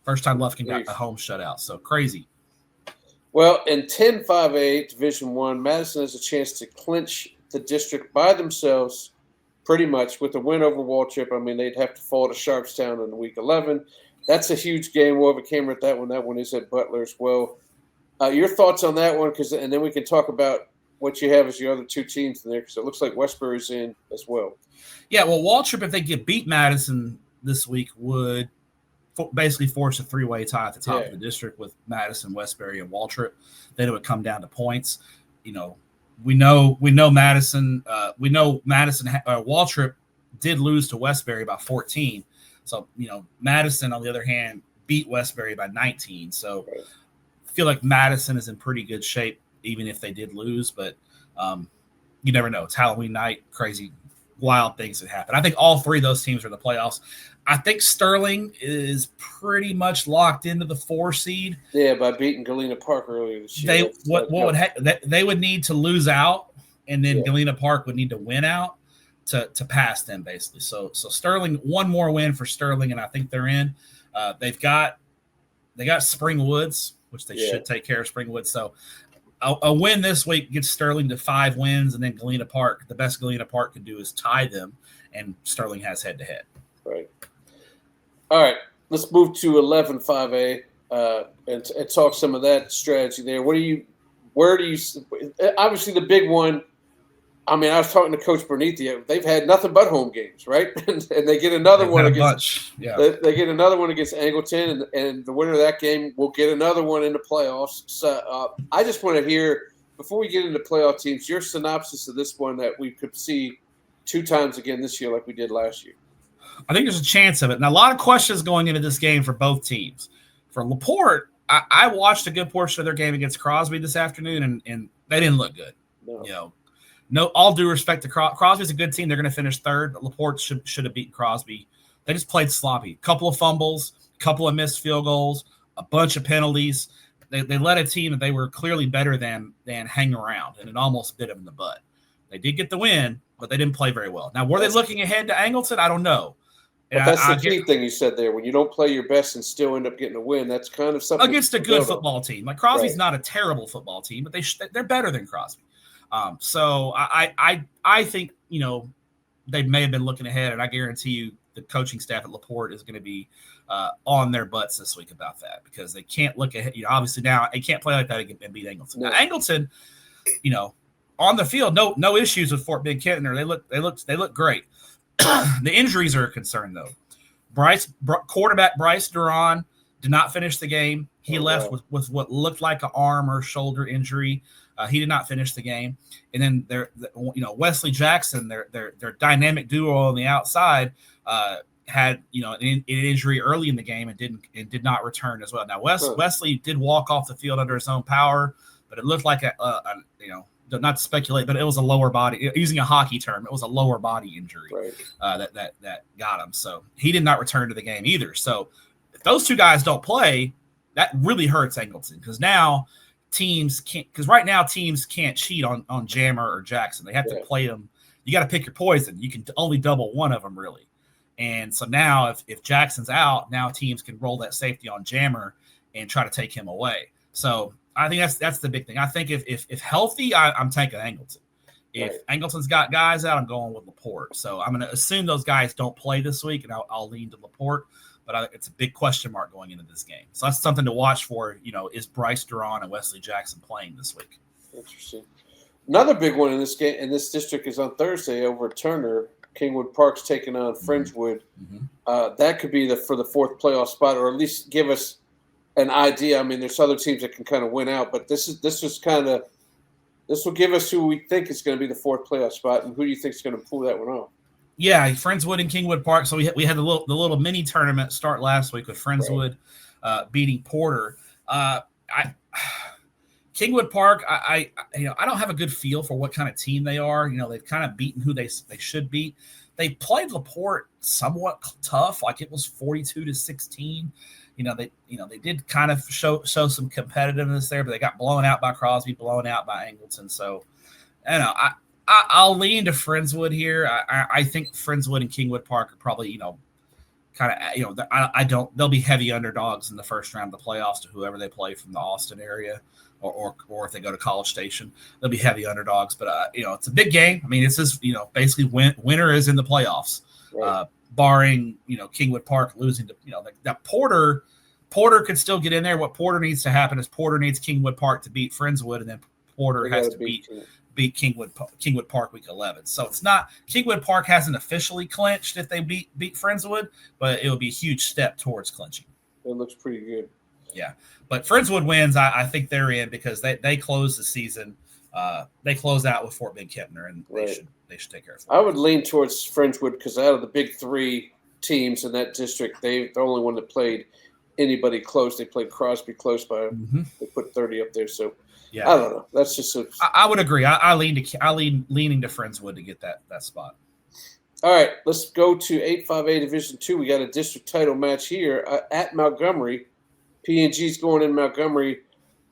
First time Lufkin got a home shutout. So crazy. Well, in 10-5A Division I, Madison has a chance to clinch the district by themselves pretty much with a win over Waltrip. I mean, they'd have to fall to Sharpstown in week 11. That's a huge game. We'll have a camera at that one. That one is at Butler as well. Your thoughts on that one, and then we can talk about what you have as your other 2 teams in there, because it looks like Westbury's in as well. Yeah, well, Waltrip, if they get beat Madison this week, would basically force a 3-way tie at the top of the district with Madison, Westbury, and Waltrip. Then it would come down to points. We know Madison. Waltrip did lose to Westbury by 14. So, Madison, on the other hand, beat Westbury by 19. So I feel like Madison is in pretty good shape, even if they did lose. But you never know. It's Halloween night, crazy, wild things that happen. I think all 3 of those teams are in the playoffs. I think Sterling is pretty much locked into the 4 seed. Yeah, by beating Galena Park earlier this year. They would need to lose out, and then Galena Park would need to win out to pass them, basically. So Sterling, one more win for Sterling, and I think they're in. They got Spring Woods, which they should take care of Spring Woods. So a win this week gets Sterling to 5 wins, and then Galena Park, the best Galena Park can do is tie them, and Sterling has head-to-head. Right. All right, let's move to 11-5A and talk some of that strategy there. Where do you – obviously the big one – I mean, I was talking to Coach Bernithia. They've had nothing but home games, right? and they get another one against they get another one against Angleton, and the winner of that game will get another one in the playoffs. So I just want to hear, before we get into playoff teams, your synopsis of this one that we could see 2 times again this year like we did last year. I think there's a chance of it. And a lot of questions going into this game for both teams. For LaPorte, I watched a good portion of their game against Crosby this afternoon, and they didn't look good. No. No, all due respect to Crosby's a good team. They're going to finish 3rd. But LaPorte should have beaten Crosby They just played sloppy. A couple of fumbles, a couple of missed field goals, a bunch of penalties. They let a team that they were clearly better than hang around, and it almost bit them in the butt. They did get the win, but they didn't play very well. Now, were they looking ahead to Angleton? I don't know. But that's the key thing you said there. When you don't play your best and still end up getting a win, that's kind of something against a good football team. Like Crosby's not a terrible football team, but they're better than Crosby. So I think they may have been looking ahead, and I guarantee you the coaching staff at LaPorte is going to be on their butts this week about that, because they can't look ahead. Obviously now they can't play like that and beat Angleton. No. Now, Angleton, on the field, no issues with Fort Bend Kintner. They look great. The injuries are a concern though. Quarterback Bryce Duran did not finish the game. He left with what looked like an arm or shoulder injury. He did not finish the game. And then Wesley Jackson, their dynamic duo on the outside, had an injury early in the game and did not return as well. Now Wesley did walk off the field under his own power, but it looked like not to speculate, but it was a lower body, using a hockey term, it was a lower body injury that got him. So he did not return to the game either. So if those two guys don't play, that really hurts Angleton, because now teams can't, because right now teams can't cheat on Jammer or Jackson. They have to play them. You got to pick your poison. You can only double one of them really. And so now if Jackson's out, now teams can roll that safety on Jammer and try to take him away. So I think that's the big thing. I think if healthy, I'm taking Angleton. If Angleton's got guys out, I'm going with LaPorte. So I'm going to assume those guys don't play this week, and I'll lean to LaPorte. But it's a big question mark going into this game. So that's something to watch for. Is Bryce Duran and Wesley Jackson playing this week? Interesting. Another big one in this game, in this district, is on Thursday over at Turner. Kingwood Park's taking on Fringewood. Mm-hmm. That could be for the fourth playoff spot, or at least give us an idea. I mean, there's other teams that can kind of win out, but this will give us who we think is going to be the fourth playoff spot, and who do you think is going to pull that one off? Yeah, Friendswood and Kingwood Park. So we had the little mini tournament start last week with Friendswood beating Porter. Kingwood Park, I don't have a good feel for what kind of team they are. They've kind of beaten who they should beat. They played LaPorte somewhat tough, like it was 42-16. They did kind of show some competitiveness there, but they got blown out by Crosby, blown out by Angleton. So, I'll lean to Friendswood here. I think Friendswood and Kingwood Park are probably, they'll be heavy underdogs in the first round of the playoffs to whoever they play from the Austin area, or if they go to College Station, they'll be heavy underdogs. But it's a big game. I mean, it's just basically winner is in the playoffs. Right. Barring Kingwood Park losing to that Porter could still get in there. What Porter needs to happen is Porter needs Kingwood Park to beat Friendswood, and then Porter has to beat Kingwood Park week 11. So it's not, Kingwood Park hasn't officially clinched if they beat Friendswood, but it would be a huge step towards clinching. It looks pretty good. Yeah, but Friendswood wins. I think they're in because they close the season. They close out with Fort Bend Kintner, and they should take care of it. I would lean towards Friendswood because out of the big three teams in that district, they're the only one that played anybody close. They played Crosby close by they put 30 up there. So yeah, I don't know. That's just I would agree. I leaning to Friendswood to get that spot. All right, let's go to 8-5A Division II. We got a district title match here at Montgomery. P&G's going in Montgomery.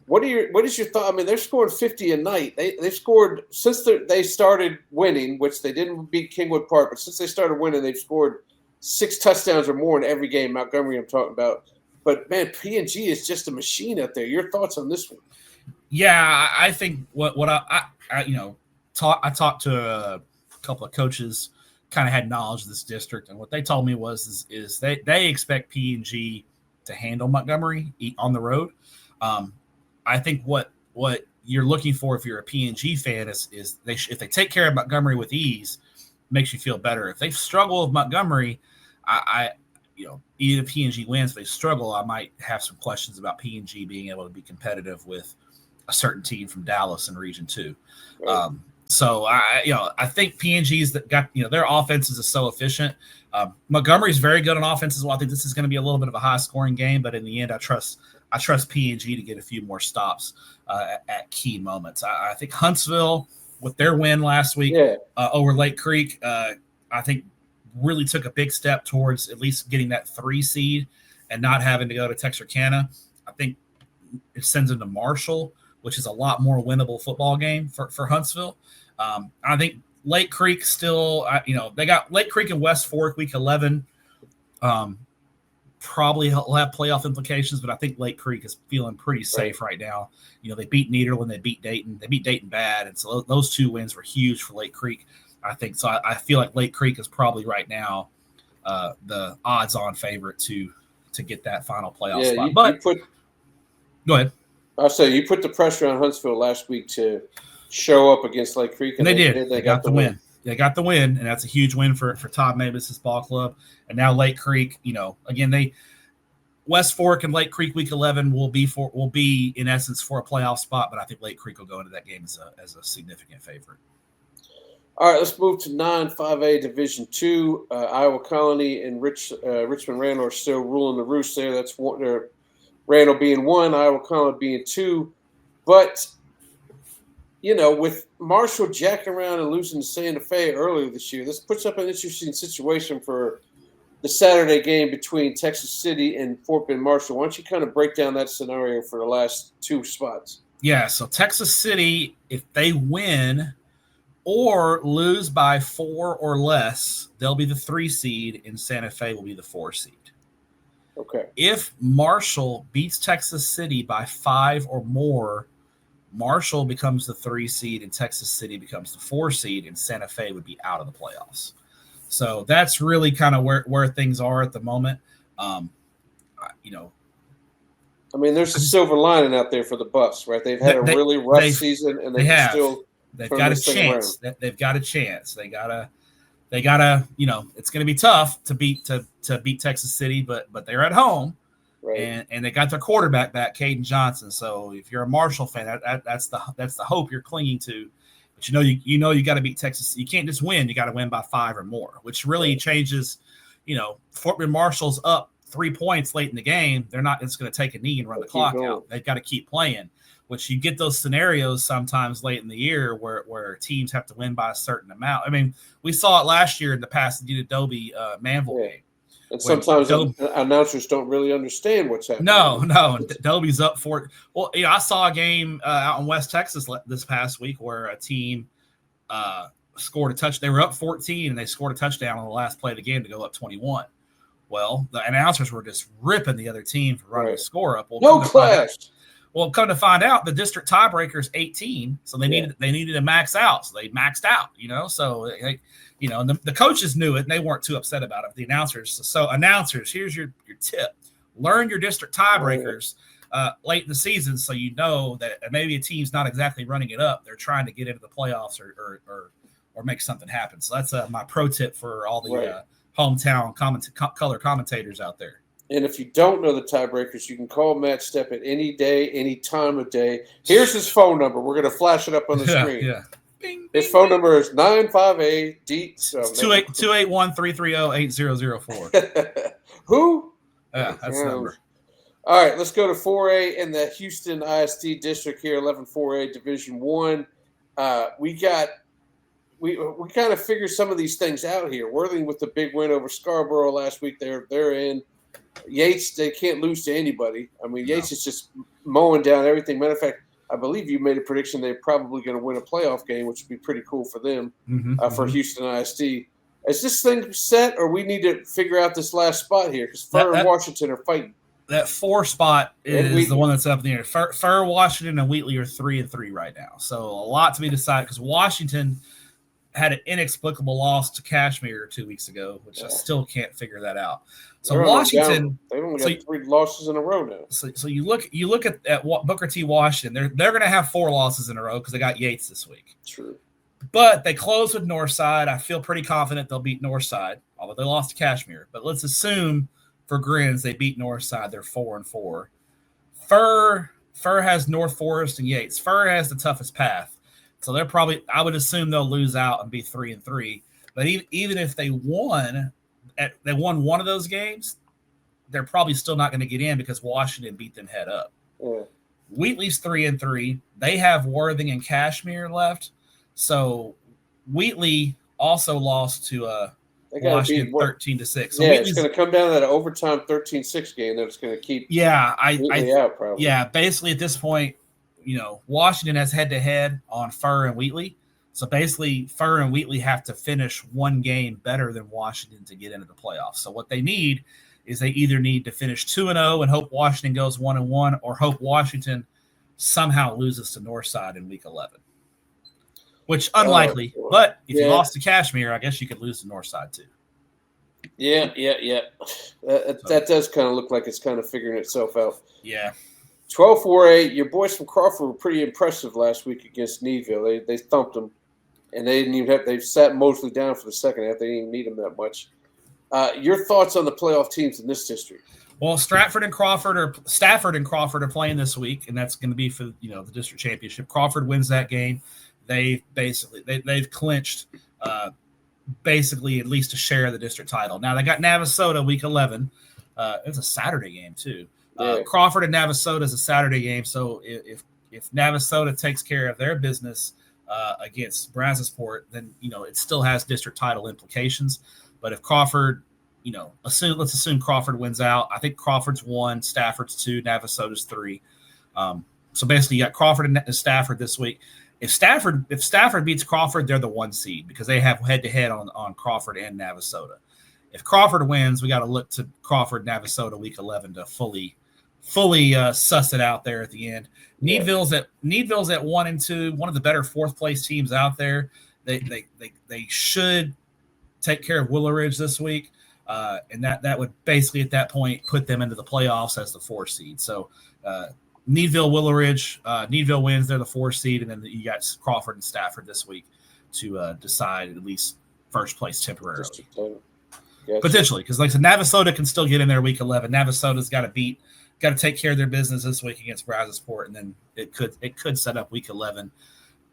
What is your thought? I mean, they're scoring 50 a night. They've scored since they started winning, which they didn't beat Kingwood Park, but since they started winning, they've scored 6 touchdowns or more in every game. Montgomery, I'm talking about. But man, P&G is just a machine out there. Your thoughts on this one? Yeah, I think what I talked to a couple of coaches, kind of had knowledge of this district, and what they told me was they expect P&G to handle Montgomery on the road. I think what you're looking for if you're a P&G fan is if they take care of Montgomery with ease, makes you feel better. If they struggle with Montgomery, even if P&G wins, if they struggle, I might have some questions about P&G being able to be competitive with a certain team from Dallas in Region 2. Right. So I think P&G's that got their offenses is so efficient. Montgomery's very good on offense as well. I think this is going to be a little bit of a high scoring game, but in the end, I trust P&G to get a few more stops at key moments. I think Huntsville with their win last week over Lake Creek, I think really took a big step towards at least getting that 3 seed and not having to go to Texarkana. I think it sends them to Marshall, which is a lot more winnable football game for Huntsville. I think Lake Creek still, they got Lake Creek and West Fork week 11. Probably will have playoff implications, but I think Lake Creek is feeling pretty safe right now. They beat Nederland, they beat Dayton. They beat Dayton bad, and so those 2 wins were huge for Lake Creek, I think. So I feel like Lake Creek is probably right now the odds-on favorite to get that final playoff spot. Go ahead. I'll say you put the pressure on Huntsville last week to show up against Lake Creek, and they did. They got the win. They got the win, and that's a huge win for Todd Mavis's ball club. And now Lake Creek, again, West Fork and Lake Creek week 11 will be in essence for a playoff spot, but I think Lake Creek will go into that game as a significant favorite. All right, let's move to 9-5A Division II. Iowa Colony and Richmond Randall are still ruling the roost there. That's one. Randall being 1, Iowa Colony being 2. But with Marshall jacking around and losing to Santa Fe earlier this year, this puts up an interesting situation for the Saturday game between Texas City and Fort Bend Marshall. Why don't you kind of break down that scenario for the last 2 spots? Yeah, so Texas City, if they win or lose by 4 or less, they'll be the 3 seed, and Santa Fe will be the 4 seed. Okay. If Marshall beats Texas City by 5 or more, Marshall becomes the 3 seed and Texas City becomes the 4 seed, and Santa Fe would be out of the playoffs. So that's really kind of where things are at the moment. There's a silver lining out there for the Buffs, right? They've had a really rough season, and they've got a chance. They've got a chance. They gotta. It's going to be tough to beat Texas City, but they're at home. Right. And they got their quarterback back, Caden Johnson. So if you're a Marshall fan, that's the hope you're clinging to. But you got to beat Texas. You can't just win. You got to win by 5 or more, which really changes. Fort Bend Marshall's up 3 points late in the game. They're not just going to take a knee and run the clock out. They've got to keep playing. Which you get those scenarios sometimes late in the year where teams have to win by a certain amount. I mean, we saw it last year in the Pasadena Adobe Manville game. And sometimes announcers don't really understand what's happening. No. Adobe's up for it. Well, I saw a game out in West Texas this past week where a team scored a touchdown. They were up 14, and they scored a touchdown on the last play of the game to go up 21. Well, the announcers were just ripping the other team for running the score up. Well, no clash. Well, come to find out, the district tiebreaker is 18, so they needed to max out, so they maxed out. So and the coaches knew it, and they weren't too upset about it. The announcers, here's your tip: learn your district tiebreakers late in the season, so you know that maybe a team's not exactly running it up; they're trying to get into the playoffs or make something happen. So that's my pro tip for all the hometown color commentators out there. And if you don't know the tiebreakers, you can call Matt Stepp at any day, any time of day. Here's his phone number. We're going to flash it up on the screen. Yeah. Bing, his phone number is 958-D. 281-330-8004. Who? Yeah, that's the number. All right, let's go to 4A in the Houston ISD district here, 11-4A Division I. We kind of figured some of these things out here. Worthing with the big win over Scarborough last week. They're in. Yates, they can't lose to anybody. I mean, Yates is just mowing down everything. Matter of fact, I believe you made a prediction they're probably going to win a playoff game, which would be pretty cool for them, for Houston ISD. Is this thing set, or we need to figure out this last spot here? Because Fur and Washington are fighting. That 4 spot is the one that's up in the air. Fur, Washington, and Wheatley are 3-3 right now. So a lot to be decided because Washington had an inexplicable loss to Kashmir 2 weeks ago, which I still can't figure that out. So Washington, they've only got 3 losses in a row now. So you look at Booker T. Washington. They're going to have 4 losses in a row because they got Yates this week. True, but they closed with Northside. I feel pretty confident they'll beat Northside, although they lost to Kashmir. But let's assume for grins they beat Northside. They're 4-4. Fur has North Forest and Yates. Fur has the toughest path. So they're probably, I would assume they'll lose out and be 3-3. But even if they won one of those games, they're probably still not going to get in because Washington beat them head up. Yeah. Wheatley's 3-3. They have Worthing and Kashmir left. So Wheatley also lost to They got to Washington beat 13-6. So yeah, Wheatley's, it's going to come down to that overtime 13-6 game that's going to keep Wheatley out probably. Yeah, basically at this point, Washington has head-to-head on Furr and Wheatley. So basically, Furr and Wheatley have to finish one game better than Washington to get into the playoffs. So what they need is they either need to finish 2-0 and hope Washington goes 1-1, or hope Washington somehow loses to Northside in Week 11. Which unlikely, but if you lost to Kashmir, I guess you could lose to Northside too. Yeah. That does kind of look like it's kind of figuring itself out. Yeah. 12-4A, your boys from Crawford were pretty impressive last week against Needville. They thumped them, and they didn't even they sat Mosley down for the second half. They didn't even need them that much. Your thoughts on the playoff teams in this district? Well, Stafford and Crawford are playing this week, and that's going to be for the district championship. Crawford wins that game. They've clinched basically at least a share of the district title. Now they got Navasota week 11. It's a Saturday game too. Crawford and Navasota is a Saturday game. So if Navasota takes care of their business against Brazosport, then it still has district title implications. But if Crawford, let's assume Crawford wins out. I think Crawford's 1, Stafford's 2, Navasota's 3. So basically, you got Crawford and Stafford this week. If Stafford beats Crawford, they're the 1 seed because they have head-to-head on Crawford and Navasota. If Crawford wins, we got to look to Crawford Navasota week 11 to fully suss it out there at the end. Yeah. Needville's at 1-2, one of the better 4th place teams out there. They should take care of Willow Ridge this week, and that would basically at that point put them into the playoffs as the 4 seed. So Needville, Willow Ridge, Needville wins, they're the 4 seed, and then you got Crawford and Stafford this week to decide at least first place temporarily. Gotcha. Potentially, because like I said, Navasota can still get in there week 11. Navasota's got to take care of their business this week against Brazosport, and then it could set up week 11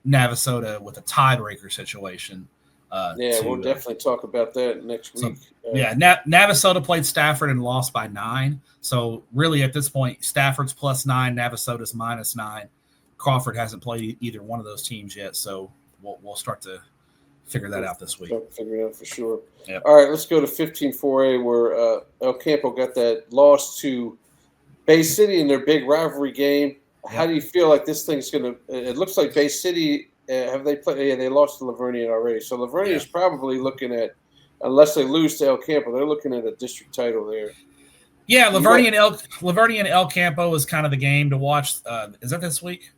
Navasota with a tiebreaker situation. We'll definitely talk about that next week. Navasota played Stafford and lost by 9. So really at this point, Stafford's +9, Navasota's -9. Crawford hasn't played either one of those teams yet, so we'll start to figure that out this week. Start to figure it out for sure. Yep. All right, let's go to 15-4A where El Campo got that loss to Bay City in their big rivalry game. Yep. How do you feel like this thing's going to – it looks like Bay City have they played? Yeah, they lost to Lavernia already. So Lavernia is probably looking at – unless they lose to El Campo, they're looking at a district title there. Yeah, Lavernia and El Campo is kind of the game to watch. Is that this week?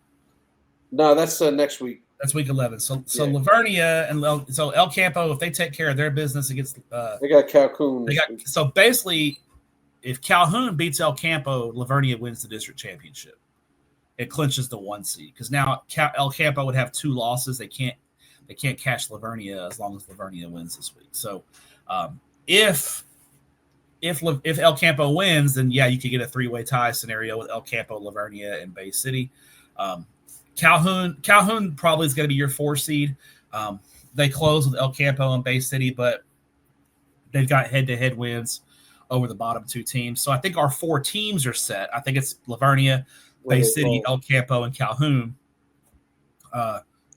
No, that's next week. That's week 11. So Lavernia and El Campo, if they take care of their business against they got Calhoun. So basically, if Calhoun beats El Campo, Lavernia wins the district championship. It clinches the 1 seed because now El Campo would have 2 losses. They can't catch Lavernia as long as Lavernia wins this week. So if El Campo wins, then you could get a 3-way tie scenario with El Campo, Lavernia, and Bay City. Calhoun probably is going to be your 4 seed. They close with El Campo and Bay City, but they've got head-to-head wins over the bottom 2 teams. So I think our 4 teams are set. I think it's Lavernia, Bay City, El Campo, and Calhoun.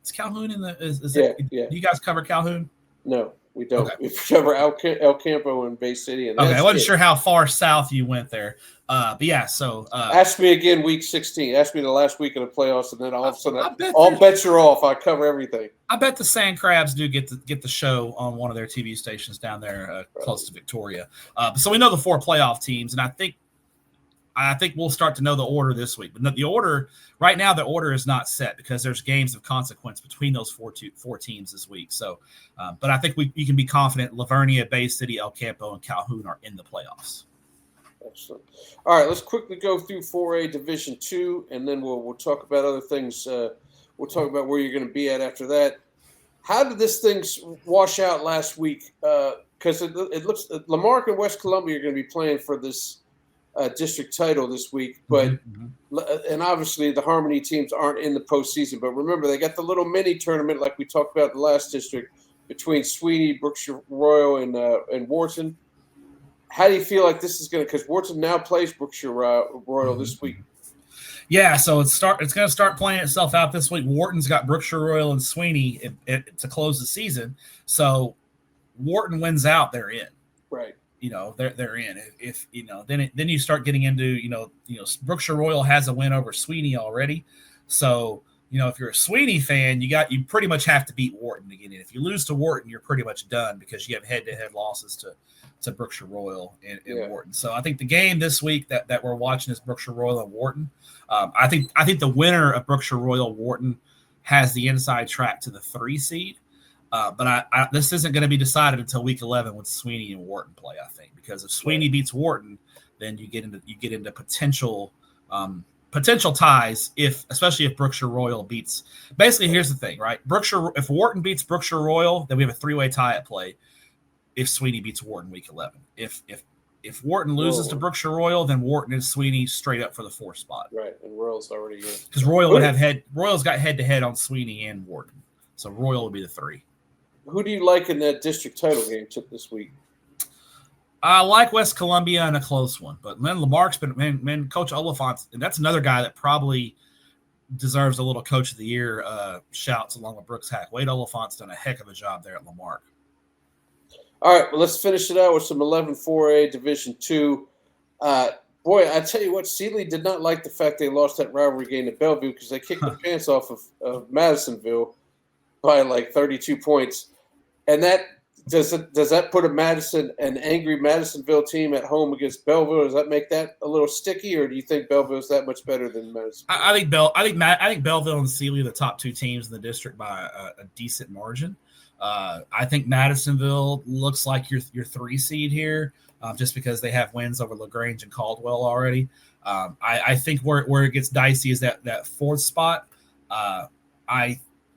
Is Calhoun in the? Do you guys cover Calhoun? No, we don't. Okay. We cover El Campo and Bay City. And I wasn't sure how far south you went there. But yeah, so ask me again week 16. Ask me the last week of the playoffs, and then all of a sudden all bets are off. I cover everything. I bet the Sand Crabs do get the show on one of their TV stations down there close to Victoria. So we know the 4 playoff teams, and I think we'll start to know the order this week. But the order right now, the order is not set because there's games of consequence between those 4 teams this week. So, but I think you can be confident Lavernia, Bay City, El Campo, and Calhoun are in the playoffs. Excellent. All right, let's quickly go through 4A Division 2, and then we'll talk about other things. We'll talk about where you're going to be at after that. How did this thing wash out last week? Because it looks Lamarck and West Columbia are going to be playing for this district title this week, but and obviously the Harmony teams aren't in the postseason. But remember, they got the little mini tournament like we talked about in the last district between Sweeney, Brookshire Royal, and Wharton. How do you feel like this is going to? Because Wharton now plays Brookshire Royal this week. Yeah, so it's going to start playing itself out this week. Wharton's got Brookshire Royal and Sweeney to close the season. So Wharton wins out, they're in. Right. They're in. If then you start getting into Brookshire Royal has a win over Sweeney already, so if you're a Sweeney fan, you pretty much have to beat Wharton to get in. If you lose to Wharton, you're pretty much done because you have head-to-head losses to Brookshire Royal and Wharton. So I think the game this week that we're watching is Brookshire Royal and Wharton. I think the winner of Brookshire Royal Wharton has the inside track to the 3 seed. But this isn't going to be decided until week 11 when Sweeney and Wharton play, I think, because if Sweeney beats Wharton, then you get into potential ties, especially if Brookshire Royal beats. Basically, here's the thing, right? If Wharton beats Brookshire Royal, then we have a 3-way tie at play. If Sweeney beats Wharton week 11, if Wharton loses to Brookshire Royal, then Wharton and Sweeney straight up for the 4th spot. Right, and Royal's already in because Royal's got head-to-head on Sweeney and Wharton, so Royal will be the 3. Who do you like in that district title game this week? I like West Columbia in a close one, but Len Lamarck's been Coach Oliphant, and that's another guy that probably deserves a little Coach of the Year shouts along with Brooks Hack. Wade Oliphant's done a heck of a job there at Lamarck. All right, well, let's finish it out with some 11-4A Division II. Boy, I tell you what, Sealy did not like the fact they lost that rivalry game to Bellevue because they kicked the pants off of Madisonville by like 32 points. And that does that put an angry Madisonville team at home against Belleville? Does that make that a little sticky, or do you think Belleville's that much better than Madison? I think Belleville and Sealy are the top 2 teams in the district by a decent margin. I think Madisonville looks like your 3 seed here, just because they have wins over LaGrange and Caldwell already. I think where it gets dicey is that 4th spot.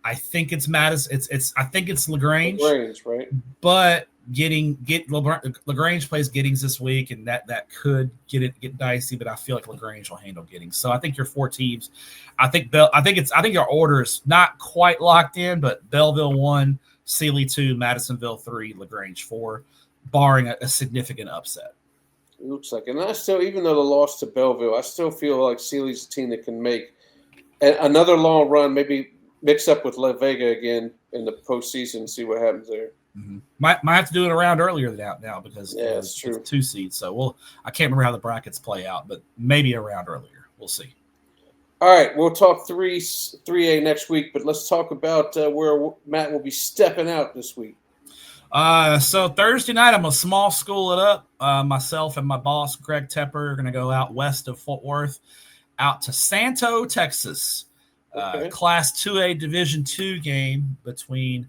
I think it's Madison. I think it's LaGrange. LaGrange, right? But LaGrange plays Giddings this week, and that could get dicey. But I feel like LaGrange will handle Giddings. So I think your 4 teams. I think your order is not quite locked in, but Belleville 1, Sealy 2, Madisonville 3, LaGrange 4, barring a significant upset. It looks like, and I still, even though the loss to Belleville, I still feel like Sealy's a team that can make another long run, maybe mix up with La Vega again in the postseason and see what happens there. Mm-hmm. Might have to do it around earlier now because it's true. It's 2 seeds. So I can't remember how the brackets play out, but maybe around earlier. We'll see. All right, we'll talk 3A next week, but let's talk about where Matt will be stepping out this week. So Thursday night, I'm a small school it up. Myself and my boss, Greg Tepper, are going to go out west of Fort Worth, out to Santo, Texas. Okay. Class 2A Division II game between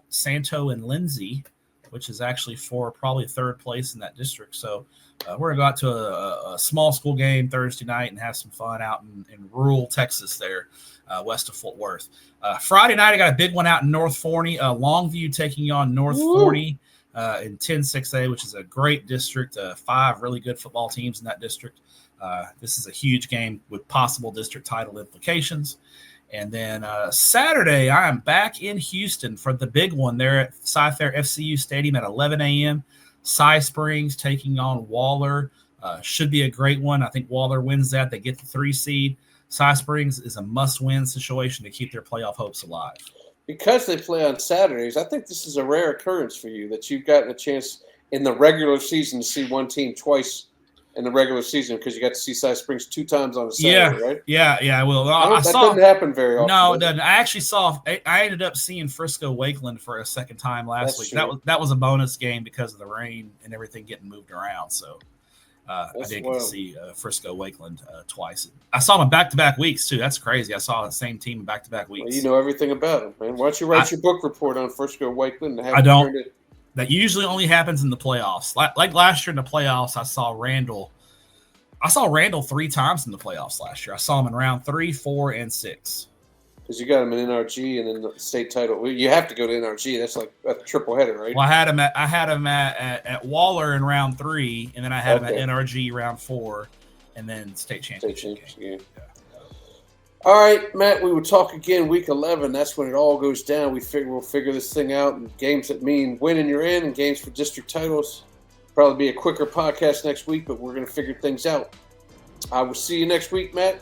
Santo and Lindsay, which is actually for probably 3rd place in that district. So we're going to go out to a small school game Thursday night and have some fun out in rural Texas there, west of Fort Worth. Friday night, I got a big one out in North Forney. Longview taking on North Forney in 10-6A, which is a great district. 5 really good football teams in that district. This is a huge game with possible district title implications. And then Saturday, I am back in Houston for the big one there at Cy-Fair FCU Stadium at 11 a.m. Cy Springs taking on Waller. Should be a great one. I think Waller wins that. They get the 3 seed. Cy Springs is a must-win situation to keep their playoff hopes alive. Because they play on Saturdays, I think this is a rare occurrence for you that you've gotten a chance in the regular season to see one team twice in the regular season because you got to see Cy Springs 2 times on a Saturday, right? Yeah, I will. That doesn't happen very often. No, it doesn't. I ended up seeing Frisco Wakeland for a second time last week. True. That was a bonus game because of the rain and everything getting moved around. So I did get to see Frisco Wakeland twice. I saw them in back-to-back weeks too. That's crazy. I saw the same team in back-to-back weeks. Well, you know everything about them, man. Why don't you write your book report on Frisco Wakeland? I don't. That usually only happens in the playoffs. Like last year in the playoffs, I saw Randall 3 times in the playoffs last year. I saw him in round 3, 4, and 6. Because you got him in NRG and then the state title. You have to go to NRG. That's like a triple header, right? Well, I had him at Waller in round 3, and then I had him at NRG round 4, and then state championship game. Yeah. All right, Matt, we will talk again week 11. That's when it all goes down. We'll figure this thing out. And games that mean winning, you're in, and games for district titles. Probably be a quicker podcast next week, but we're going to figure things out. I will see you next week, Matt.